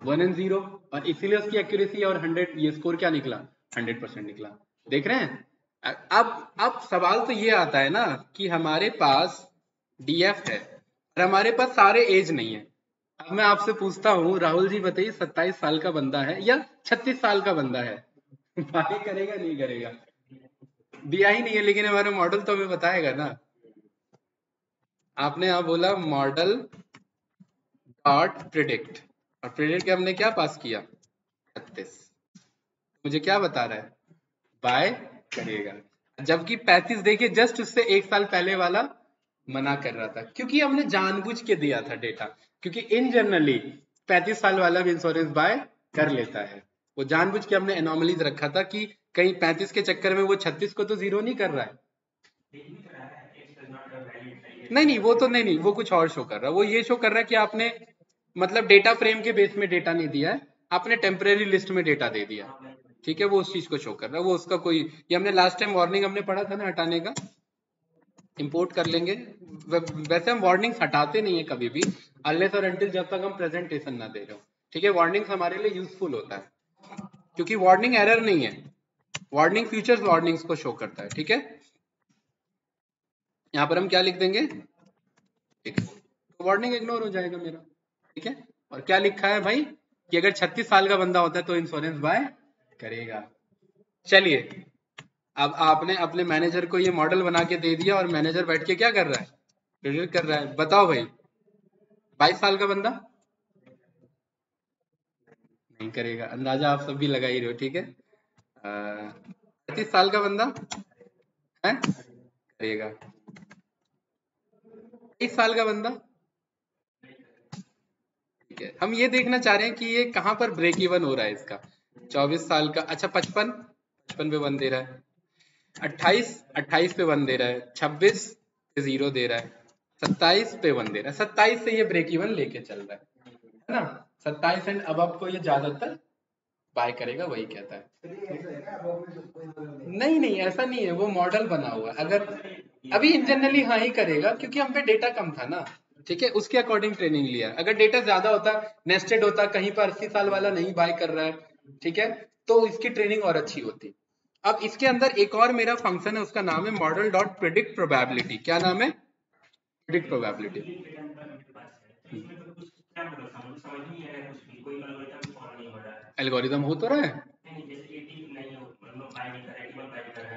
1 and 0। और इसीलिए उसकी एक्यूरेसी और 100, ये स्कोर क्या निकला, 100% निकला। देख रहे हैं। अब सवाल तो ये आता है ना कि हमारे पास डीएफ है और हमारे पास सारे एज नहीं है। अब मैं आपसे पूछता हूँ राहुल जी, बताइए 27 साल का बंदा है या 36 साल का बंदा है, बाकी करेगा नहीं करेगा, दिया ही नहीं है, लेकिन हमारा मॉडल तो हमें बताएगा ना। आपने यहाँ बोला मॉडल डॉट प्रिडिक्ट, और प्रिडिक्ट हमने क्या पास किया, 36। मुझे क्या बता रहा है, बाय करेगा। जबकि 35 देखिए जस्ट उससे एक साल पहले वाला मना कर रहा था, क्योंकि हमने जानबूझ के दिया था डेटा। क्योंकि इन जनरली 35 साल वाला भी इंश्योरेंस बाय कर लेता है। वो जानबूझ के हमने एनोमलीज रखा था कि कहीं 35 के चक्कर में वो 36 को तो जीरो नहीं कर रहा है। नहीं नहीं, वो तो नहीं नहीं, वो कुछ और शो कर रहा है। वो ये शो कर रहा है कि आपने मतलब डेटा फ्रेम के बेस में डेटा नहीं दिया है, आपने टेम्परेरी लिस्ट में डेटा दे दिया। ठीक है, वो उस चीज को शो कर रहा है। वो उसका कोई, ये हमने लास्ट टाइम वार्निंग हमने पढ़ा था ना हटाने का, इंपोर्ट कर लेंगे। वैसे हम वार्निंग्स हटाते नहीं है कभी भी, अनलेस और अनटिल जब तक हम प्रेजेंटेशन ना दे रहे हो। ठीक है, वार्निंग्स हमारे लिए यूजफुल होता है, क्योंकि वार्निंग एरर नहीं है, वार्निंग फ्यूचर्स वार्निंग्स को शो करता है। ठीक है, यहाँ पर हम क्या लिख देंगे, ठीक है, तो वार्निंग इग्नोर हो जाएगा मेरा। ठीक है, और क्या लिखा है भाई कि अगर 36 साल का बंदा होता है तो इंश्योरेंस बाय करेगा। चलिए, अब आपने अपने मैनेजर को ये मॉडल बना के दे दिया और मैनेजर बैठ के क्या कर रहा है, प्रेडिक्ट कर रहा है। बताओ भाई, 22 साल का बंदा नहीं करेगा, अंदाजा आप सब भी लगा ही रहे हो। ठीक है, 35 साल का बंदा है करेगा, 23 साल का बंदा। ठीक है, हम ये देखना चाह रहे हैं कि ये कहाँ पर ब्रेक इवन हो रहा है इसका। 24 साल का, अच्छा 55 पे 1 दे रहा है, 28 पे 1 दे रहा है, 26 पे 0 दे रहा है, 27 पे 1 दे रहा है। 27 से ये ब्रेक इवन लेके चल रहा है ना। 27 एंड अब आपको ये ज्यादातर बाय करेगा, वही कहता है। नहीं नहीं, ऐसा नहीं है, वो मॉडल बना हुआ है। अगर अभी इन जनरली हाँ ही करेगा, क्योंकि हम पे डेटा कम था ना। ठीक है, उसके अकॉर्डिंग ट्रेनिंग लिया। अगर डेटा ज्यादा होता, नेस्टेड होता, कहीं पर 80 साल वाला नहीं बाय कर रहा है, ठीक है, तो इसकी ट्रेनिंग और अच्छी होती। अब इसके अंदर एक और मेरा फंक्शन है, उसका नाम है मॉडल डॉट प्रिडिक्ट प्रोबेबिलिटी। क्या नाम है, प्रिडिक्ट प्रोबेबिलिटी। एल्गोरिदम हो तो रहा है,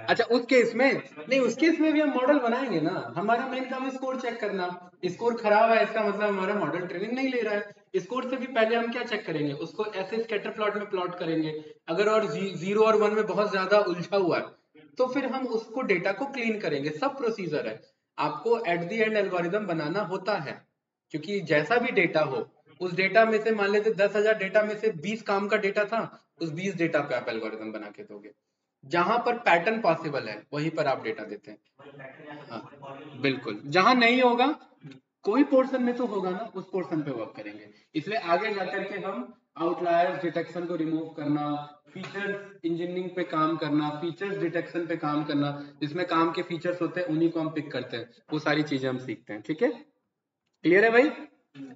अच्छा उस केस में नहीं, उस केस में भी हम मॉडल बनाएंगे ना। हमारा मेन काम है स्कोर चेक करना। स्कोर खराब है इसका मतलब हमारा मॉडल ट्रेनिंग नहीं ले रहा है। स्कोर से भी पहले हम क्या चेक करेंगे, उसको ऐसे स्कैटर प्लॉट में प्लॉट करेंगे। अगर और 0 और 1 में बहुत ज्यादा उलझा हुआ है तो फिर हम उसको डेटा को क्लीन करेंगे। सब प्रोसीजर है, आपको एट द एंड एल्गोरिदम बनाना होता है। क्योंकि जैसा भी डेटा हो, उस डेटा में से मान लेते 10,000 डेटा में से 20 काम का डेटा था, उस 20 डेटा पे आप एल्गोरिदम बना के दोगे। जहां पर पैटर्न पॉसिबल है वहीं पर आप डेटा देते हैं। हाँ बिल्कुल, जहां नहीं होगा, कोई पोर्शन में तो होगा ना, उस पोर्शन पे वर्क करेंगे। इसलिए आगे जाकर के हम आउटलायर्स डिटेक्शन को रिमूव करना, फीचर्स इंजीनियरिंग पे काम करना, फीचर्स डिटेक्शन पे काम करना, जिसमें काम के फीचर्स होते हैं उन्हीं को हम पिक करते हैं, वो सारी चीजें हम सीखते हैं। ठीक है, क्लियर है भाई।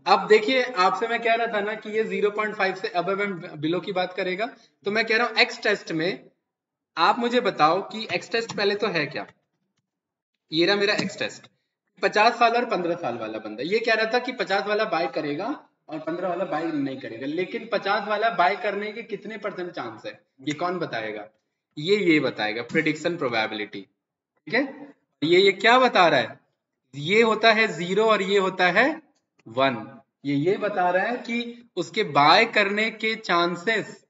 अब देखिए, आपसे मैं कह रहा था ना कि ये 0.5 से अब बिलो की बात करेगा, तो मैं कह रहा हूं एक्स टेस्ट में आप मुझे बताओ कि एक्स टेस्ट पहले तो है क्या। ये रहा मेरा एक्स टेस्ट, 50 साल और 15 साल वाला बंदा ये कह रहा था कि 50 वाला बाय करेगा और 15 वाला बाय नहीं करेगा, लेकिन 50 वाला बाय करने के कितने % चांस है ये कौन बताएगा? ये बताएगा प्रिडिक्शन प्रोबेबिलिटी। ठीक है, ये क्या बता रहा है? ये होता है 0 और ये होता है 1। ये बता रहा है कि उसके बाय करने के चांसेस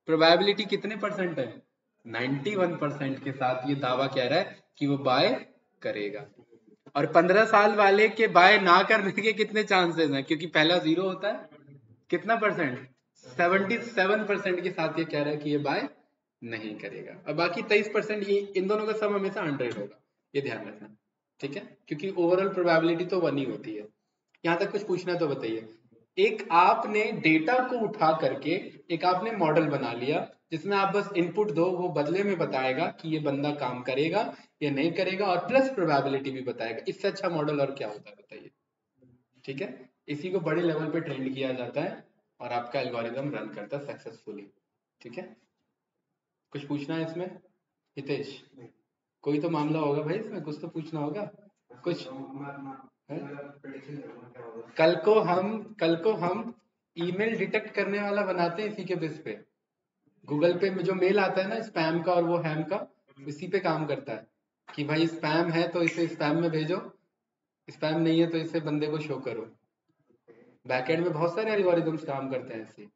प्रोबेबिलिटी कितने % है? 91% के साथ ये दावा कह रहा है कि वो बाय करेगा। और 15 साल वाले के बाय ना करने के कितने चांसेस हैं? क्योंकि पहला 0 होता है, कितना %? 77% के साथ ये कह रहा है कि ये बाय नहीं करेगा। और बाकी 23% ये इन दोनों का सम हमेशा 100 होगा, ये ध्यान रखना। ठीक है, क्योंकि ओवरऑल प्रोबेबिलिटी तो 1 ही होती है। यहाँ तक कुछ पूछना तो बताइए। एक आपने डेटा को उठा करके एक आपने मॉडल बना लिया जिसमें आप बस इनपुट दो, वो बदले में बताएगा कि ये बंदा काम करेगा या नहीं करेगा और प्लस प्रोबेबिलिटी भी बताएगा। इससे अच्छा मॉडल और क्या होता है बताइए? ठीक है, इसी को बड़े लेवल पे ट्रेंड किया जाता है और आपका एल्गोरिदम रन करता है सक्सेसफुली। ठीक है, कुछ पूछना है इसमें हितेश? कोई तो मामला होगा भाई इसमें, कुछ तो पूछना होगा कुछ है? कल को हम ईमेल डिटेक्ट करने वाला बनाते हैं इसी के बेस पे। गूगल पे में जो मेल आता है ना स्पैम का और वो हैम का, इसी पे काम करता है कि भाई स्पैम है तो इसे स्पैम में भेजो, स्पैम नहीं है तो इसे बंदे को शो करो। बैकएंड में बहुत सारे एल्गोरिदम्स काम करते हैं ऐसे।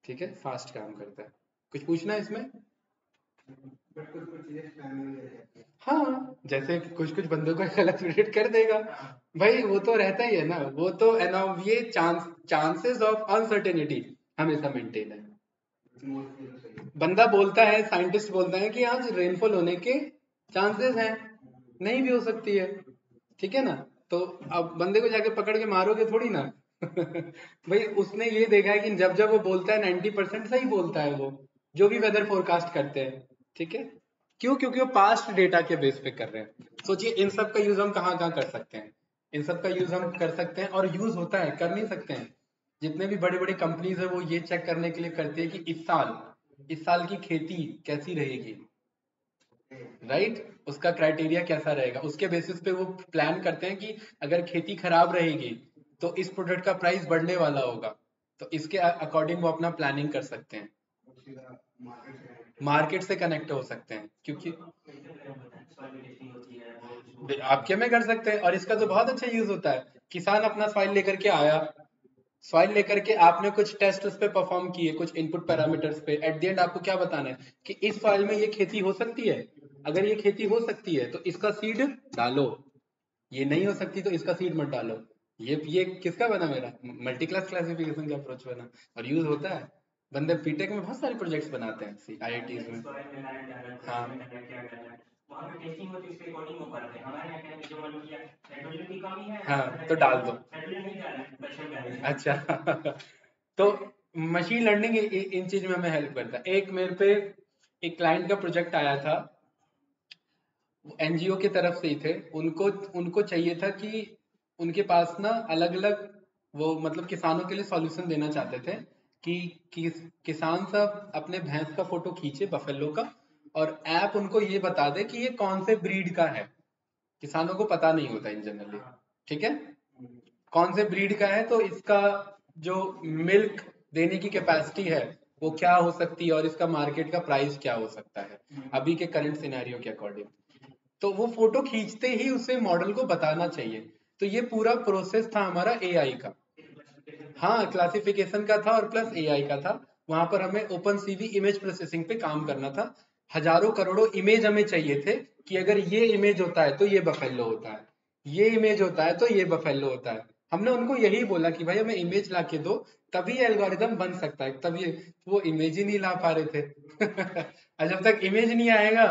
ठीक है, फास्ट काम करता है। कुछ पूछना है इसमें? हाँ, जैसे कुछ बंदों को गलत प्रेडिक्ट कर देगा भाई, वो तो रहता ही है ना, वो तो ये चांसेस ऑफ अनसर्टेनिटी हमेशा मेंटेन है। बंदा बोलता है, साइंटिस्ट बोलता है कि आज रेनफॉल होने के चांसेस हैं, नहीं भी हो सकती है। ठीक है ना, तो अब बंदे को जाके पकड़ के मारोगे थोड़ी ना भाई उसने ये देखा है कि जब जब वो बोलता है 90% सही बोलता है वो, जो भी वेदर फोरकास्ट करते हैं। ठीक है, क्यों? क्योंकि वो पास्ट डेटा के बेस पे कर रहे हैं। सोचिए इन सब का यूज हम कहाँ कहाँ कर सकते हैं? इन सब का यूज हम कर सकते हैं और यूज होता है, कर नहीं सकते हैं। जितने भी बड़ी बड़ी कंपनीज है वो ये चेक करने के लिए करती है कि इस साल की खेती कैसी रहेगी, राइट? उसका क्राइटेरिया कैसा रहेगा, उसके बेसिस पे वो प्लान करते हैं कि अगर खेती खराब रहेगी तो इस प्रोडक्ट का प्राइस बढ़ने वाला होगा, तो इसके अकॉर्डिंग वो अपना प्लानिंग कर सकते हैं, मार्केट से कनेक्ट हो सकते हैं। क्योंकि आपके में कर सकते हैं, और इसका तो बहुत अच्छा यूज होता है। किसान अपना सॉइल लेकर के आया, सॉइल लेकर के आपने कुछ टेस्ट उस पे परफॉर्म किए, कुछ इनपुट पैरामीटर्स पे, एट द एंड आपको क्या बताना है कि इस सॉइल में ये खेती हो सकती है। अगर ये खेती हो सकती है तो इसका सीड डालो, ये नहीं हो सकती तो इसका सीड मत डालो। ये किसका बना? मेरा मल्टी क्लास क्लासिफिकेशन का अप्रोच बना और यूज होता है। बंदे बीटेक में बहुत सारे प्रोजेक्ट्स बनाते हैं आईआईटीज में। हाँ हाँ, तो डाल दो। अच्छा तो मशीन लर्निंग इन चीज में हमें हेल्प करता है। एक मेरे पे एक क्लाइंट का प्रोजेक्ट आया था, एनजीओ की तरफ से ही थे। उनको उनको चाहिए था कि उनके पास ना अलग अलग वो मतलब किसानों के लिए सॉल्यूशन देना चाहते थे कि किसान सब अपने भैंस का फोटो खींचे बफेलो का और ऐप उनको ये बता दे कि ये कौन से ब्रीड का है। किसानों को पता नहीं होता इन जनरली, ठीक है, कौन से ब्रीड का है, तो इसका जो मिल्क देने की कैपेसिटी है वो क्या हो सकती है और इसका मार्केट का प्राइस क्या हो सकता है अभी के करंट सिनेरियो के अकॉर्डिंग। तो वो फोटो खींचते ही उसे मॉडल को बताना चाहिए। तो ये पूरा प्रोसेस था हमारा एआई का। हाँ, क्लासिफिकेशन का था और प्लस एआई का था। वहां पर हमें ओपन सीवी इमेज प्रोसेसिंग पे काम करना था। हजारों करोड़ों इमेज हमें चाहिए थे कि अगर ये इमेज होता है तो ये बफेलो होता है, ये इमेज होता है तो ये बफेलो होता है। हमने उनको यही बोला कि भाई हमें इमेज ला के दो, तभी एल्गोरिदम बन सकता है। तब ये वो इमेज ही नहीं ला पा रहे थे और जब तक इमेज नहीं आएगा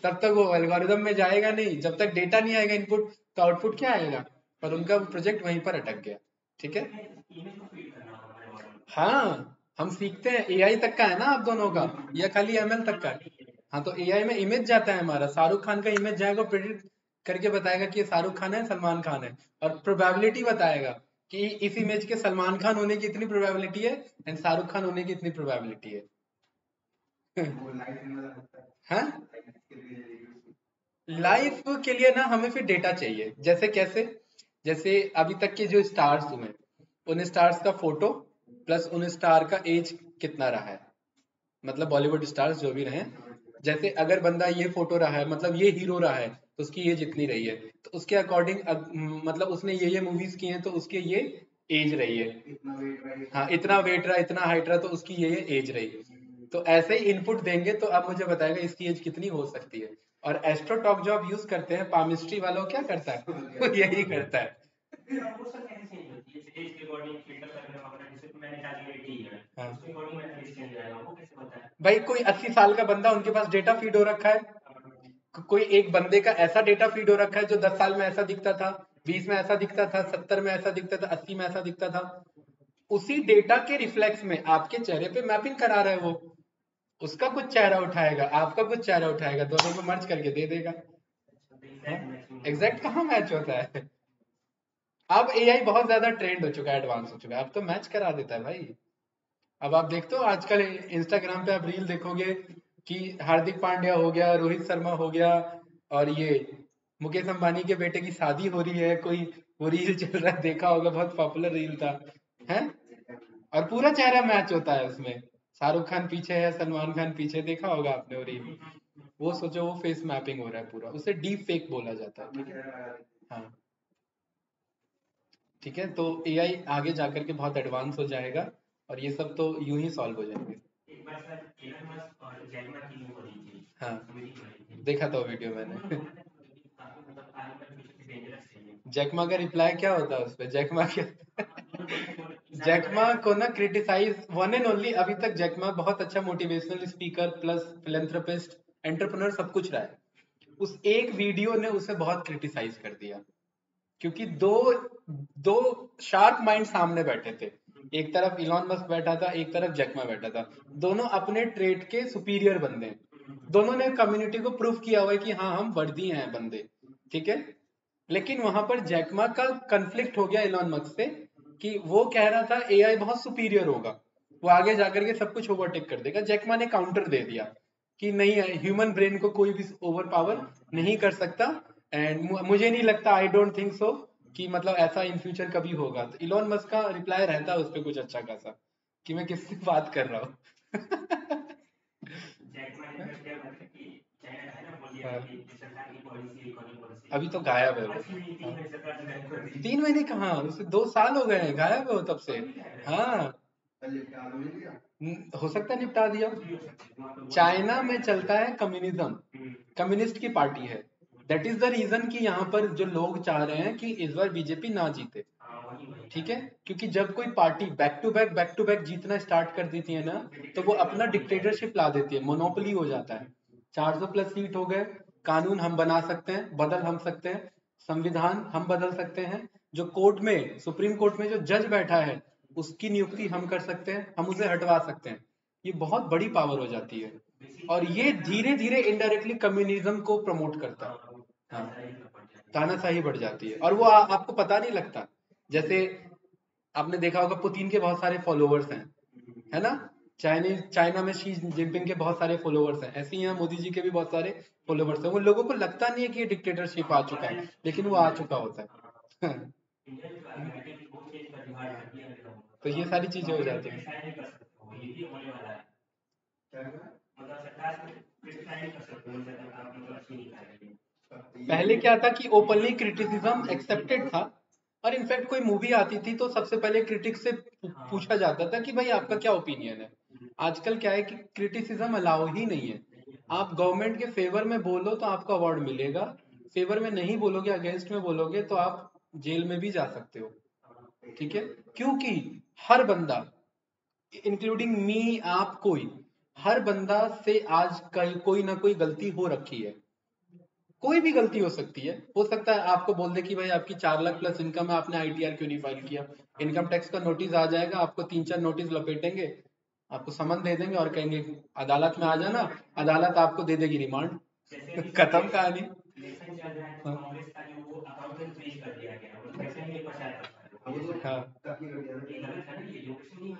तब तक वो एल्गोरिदम में जाएगा नहीं। जब तक डेटा नहीं आएगा इनपुट, तो आउटपुट क्या आएगा? पर उनका प्रोजेक्ट वहीं पर अटक गया। ठीक है, हाँ, हम सीखते हैं। एआई तक का है ना आप दोनों का, या खाली एमएल तक का है? हाँ, तो एआई में इमेज जाता है हमारा, शाहरुख खान का इमेज जाएगा, प्रेडिक्ट करके बताएगा कि ये शाहरुख खान है, सलमान खान है, और प्रोबेबिलिटी बताएगा कि इस इमेज के सलमान खान होने की इतनी प्रोबेबिलिटी है एंड शाहरुख खान होने की इतनी प्रोबेबिलिटी है हाँ, लाइफ के लिए ना हमें फिर डेटा चाहिए। जैसे कैसे? जैसे अभी तक के जो स्टार्स हुए, उन स्टार्स का फोटो प्लस उन स्टार का एज कितना रहा है, मतलब बॉलीवुड स्टार्स जो भी रहे, जैसे अगर बंदा ये फोटो रहा है, मतलब ये हीरो रहा है, तो उसकी एज इतनी रही है, तो उसके अकॉर्डिंग मतलब उसने ये मूवीज की हैं तो उसके ये एज रही है। हाँ, इतना वेट रहा, इतना हाइट रहा, तो उसकी ये एज रही। तो ऐसे ही इनपुट देंगे तो आप मुझे बताएगा इसकी एज कितनी हो सकती है। और एस्ट्रोटॉक जो आप यूज करते हैं पामिस्ट्री वालों, क्या करता है वो यही करता है। हाँ। भाई कोई 80 साल का बंदा, उनके पास डेटा फीड हो रखा है, कोई एक बंदे का ऐसा डेटा फीड हो रखा है जो 10 साल में ऐसा दिखता था, 20 में ऐसा दिखता था, 70 में ऐसा दिखता था, 80 में ऐसा दिखता था, उसी डेटा के रिफ्लेक्स में आपके चेहरे पे मैपिंग करा रहा है वो। उसका कुछ चेहरा उठाएगा, आपका कुछ चेहरा उठाएगा, दोनों को मर्ज करके दे देगा। एग्जैक्ट कहाँ मैच होता है। अब एआई बहुत ज्यादा ट्रेंड हो चुका है, एडवांस हो चुका है, अब तो मैच करा देता है भाई। अब आप देखते हो आजकल इंस्टाग्राम पे आप रील देखोगे कि हार्दिक पांड्या हो गया, रोहित शर्मा हो गया, और ये मुकेश अंबानी के बेटे की शादी हो रही है, कोई वो रील चल रहा है, देखा होगा, बहुत पॉपुलर रील था, है। और पूरा चेहरा मैच होता है उसमें, शाहरुख खान पीछे है, सलमान खान पीछे, देखा होगा आपने वो रील। वो सोचो, वो फेस मैपिंग हो रहा है पूरा, उसे डीप फेक बोला जाता है, ठीक है। हाँ, ठीक है, तो एआई आगे जाकर के बहुत एडवांस हो जाएगा, और ये सब तो यूं ही सॉल्व हो जाएंगे। हाँ, देखा था वो वीडियो मैंने। जैकमा का रिप्लाई क्या होता है उस पे, जैकमा क्या जैकमा को ना क्रिटिसाइज, वन एंड ओनली अभी तक जैकमा बहुत अच्छा motivational speaker plus philanthropist, entrepreneur सब कुछ रहा है। उस एक वीडियो ने उसे बहुत क्रिटिसाइज कर दिया, क्योंकि दो दो शार्प माइंड सामने बैठे थे, एक तरफ इलॉन मस्क बैठा था, एक तरफ जैकमा बैठा था, दोनों अपने ट्रेड के सुपीरियर बंदे हैं, दोनों ने कम्युनिटी को प्रूव किया हुआ है कि हाँ हम वर्दी हैं बंदे, ठीक है। लेकिन वहां पर जैकमा का कन्फ्लिक्ट हो गया इलॉन मस्क से, कि वो कह रहा था एआई बहुत सुपीरियर होगा, वो आगे जाकर के सब कुछ ओवरटेक कर देगा। जैकमा ने काउंटर दे दिया कि नहीं, ह्यूमन ब्रेन को कोई भी ओवर पावर नहीं कर सकता, एंड मुझे नहीं लगता, आई डोंट थिंक सो, कि मतलब ऐसा इन फ्यूचर कभी होगा। तो इलॉन मस्क का रिप्लाई रहता है उस पर कुछ अच्छा खासा, कि मैं किससे बात कर रहा हूँ। हाँ, अभी तो गायब है वो। हाँ। 3 महीने कहाँ, उसे 2 साल हो गए हैं, गायब है वो तब से। हाँ, हो सकता है निपटा दिया। चाइना में चलता है कम्युनिज्म, कम्युनिस्ट की पार्टी है। दैट इज द रीजन कि यहाँ पर जो लोग चाह रहे हैं कि इस बार बीजेपी ना जीते, ठीक है। क्योंकि जब कोई पार्टी बैक टू बैक जीतना स्टार्ट कर देती है ना, तो वो अपना डिक्टेटरशिप ला देती है, मोनोपोली हो जाता है। 400 प्लस सीट हो गए, कानून हम बना सकते हैं, बदल हम सकते हैं, संविधान हम बदल सकते हैं, जो कोर्ट में, सुप्रीम कोर्ट में जो जज बैठा है उसकी नियुक्ति हम कर सकते हैं, हम उसे हटवा सकते हैं। ये बहुत बड़ी पावर हो जाती है, और ये धीरे धीरे इनडायरेक्टली कम्युनिज्म को प्रमोट करता है। हाँ, तानाशाही बढ़ जाती है, और वो आपको पता नहीं लगता। जैसे आपने देखा होगा पुतिन के बहुत सारे फॉलोअर्स हैं, है ना। चाइना में शी जिनपिंग के बहुत सारे फॉलोअर्स हैं, ऐसे ही यहाँ मोदी जी के भी बहुत सारे फॉलोअर्स हैं। वो लोगों को लगता नहीं है कि ये डिक्टेटरशिप आ चुका है, लेकिन वो आ चुका होता है। तो ये सारी चीजें हो जाती हैं। पहले क्या था कि ओपनली क्रिटिसिज्म एक्सेप्टेड था, और इनफैक्ट कोई मूवी आती थी तो सबसे पहले क्रिटिक से पूछा जाता था कि भाई आपका क्या ओपिनियन है। आजकल क्या है कि क्रिटिसिज्म अलाउ ही नहीं है। आप गवर्नमेंट के फेवर में बोलो तो आपको अवार्ड मिलेगा, फेवर में नहीं बोलोगे, अगेंस्ट में बोलोगे तो आप जेल में भी जा सकते हो, ठीक है। क्योंकि हर बंदा, इंक्लूडिंग मी, आप, कोई, हर बंदा से आज कल कोई ना कोई गलती हो रखी है। कोई भी गलती हो सकती है, हो सकता है आपको बोल दे कि भाई आपकी 4 लाख प्लस इनकम है, आपने आईटीआर क्यों नहीं फाइल किया। इनकम टैक्स का नोटिस आ जाएगा, आपको 3-4 नोटिस लपेटेंगे, आपको समन दे देंगे और कहेंगे अदालत में आ जाना, अदालत आपको दे देगी रिमांड। खत्म कहानी। हाँ,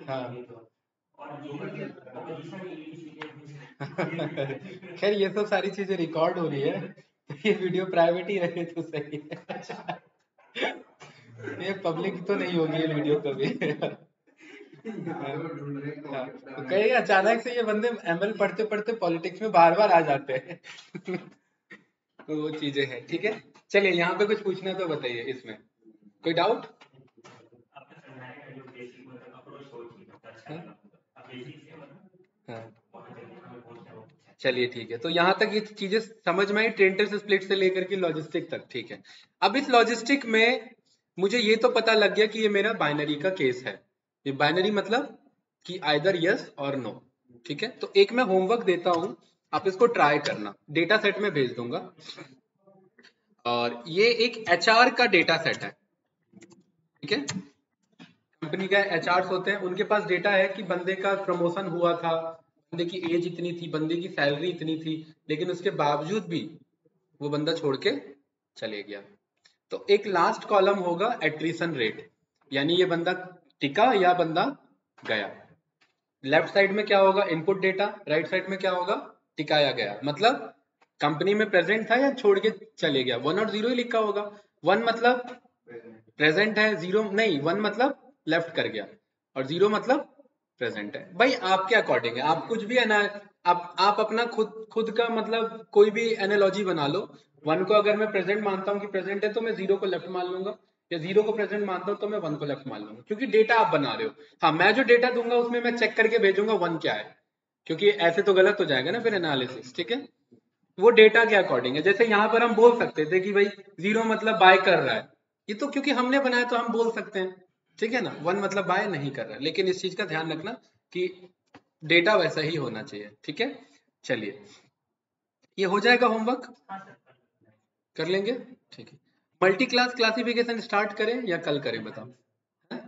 हाँ, खैर ये सब सारी चीजें रिकॉर्ड हो रही है, तो ये वीडियो प्राइवेट ही रहे तो सही है। ये पब्लिक तो नहीं होगी ये वीडियो कभी। हाँ, कहीं अचानक से ये बंदे एमएल पढ़ते पढ़ते पॉलिटिक्स में बार बार आ जाते हैं। तो वो चीजें हैं, ठीक है। चलिए यहाँ पे कुछ पूछना तो बताइए, इसमें कोई डाउट? हाँ, चलिए ठीक है। तो यहाँ तक ये चीजें समझ में आई, ट्रेंटर से स्प्लिट से लेकर के लॉजिस्टिक तक, ठीक है। अब इस लॉजिस्टिक में मुझे ये तो पता लग गया कि ये मेरा बाइनरी का केस है। ये बाइनरी मतलब कि आइदर यस और नो, ठीक है। तो एक मैं होमवर्क देता हूँ, आप इसको ट्राई करना, डेटा सेट में भेज दूंगा। और ये एक एचआर का डेटा सेट है, ठीक है। कंपनी का एचआर होते हैं, उनके पास डेटा है कि बंदे का प्रमोशन हुआ था, बंदे की एज इतनी थी, बंदे की सैलरी इतनी थी, लेकिन उसके बावजूद भी वो बंदा छोड़ के चले गया। तो एक लास्ट कॉलम होगा एट्रिशन रेट, यानी ये बंदा टिका या बंदा गया। लेफ्ट साइड में क्या होगा, इनपुट डेटा, राइट साइड में क्या होगा, टिकाया गया, मतलब कंपनी में प्रेजेंट था या छोड़ के चले गया। 1 और 0 ही लिखा होगा। 1 मतलब प्रेजेंट है, 0 नहीं, 1 मतलब लेफ्ट कर गया और 0 मतलब प्रेजेंट है। भाई आपके अकॉर्डिंग है, आप कुछ भी आप अपना खुद का मतलब कोई भी एनालॉजी बना लो। 1 को अगर मैं प्रेजेंट मानता हूँ कि प्रेजेंट है, तो मैं 0 को लेफ्ट मान लूंगा, या 0 को प्रेजेंट मानता हूँ तो मैं 1 को लेफ्ट मान लूंगा, क्योंकि डेटा आप बना रहे हो। हाँ, मैं जो डेटा दूंगा उसमें मैं चेक करके भेजूंगा 1 क्या है, क्योंकि ऐसे तो गलत हो जाएगा ना फिर एनालिसिस, ठीक है। वो डेटा के अकॉर्डिंग है। जैसे यहाँ पर हम बोल सकते थे कि भाई 0 मतलब बाय कर रहा है, ये तो क्योंकि हमने बनाया तो हम बोल सकते हैं, ठीक है ना। 1 मतलब बाय नहीं कर रहा है, लेकिन इस चीज का ध्यान रखना कि डेटा वैसा ही होना चाहिए, ठीक है। चलिए, ये हो जाएगा होमवर्क, कर लेंगे, ठीक है। मल्टी क्लास क्लासिफिकेशन स्टार्ट करें या कल करें, बताओ। हैं?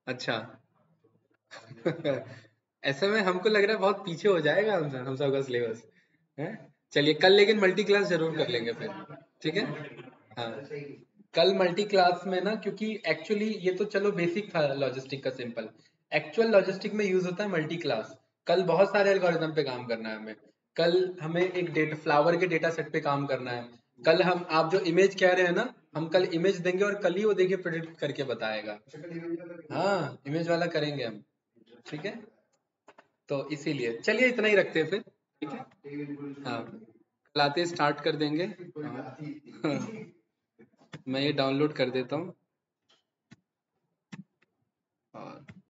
अच्छा। ऐसे में हमको लग रहा है बहुत पीछे हो जाएगा हम सब का सिलेबस है। चलिए कल लेकिन मल्टी क्लास जरूर कर लेंगे फिर, ठीक है। हाँ, कल मल्टी क्लास में ना, क्योंकि एक्चुअली ये तो चलो बेसिक था लॉजिस्टिक का, सिंपल। एक्चुअल लॉजिस्टिक में यूज होता है मल्टी क्लास। कल बहुत सारे एल्गोरिदम पे काम करना है हमें। कल हमें एक डेटा फ्लावर के डेटा सेट पे काम करना है। कल हम, आप जो इमेज कह रहे हैं ना, हम कल इमेज देंगे और कल ही वो देखिए प्रेडिक्ट करके बताएगा। हाँ, इमेज वाला करेंगे हम, ठीक है। तो इसीलिए चलिए इतना ही रखते हैं फिर, ठीक है। हाँ, कल आते स्टार्ट कर देंगे। हाँ। हाँ, मैं ये डाउनलोड कर देता हूँ।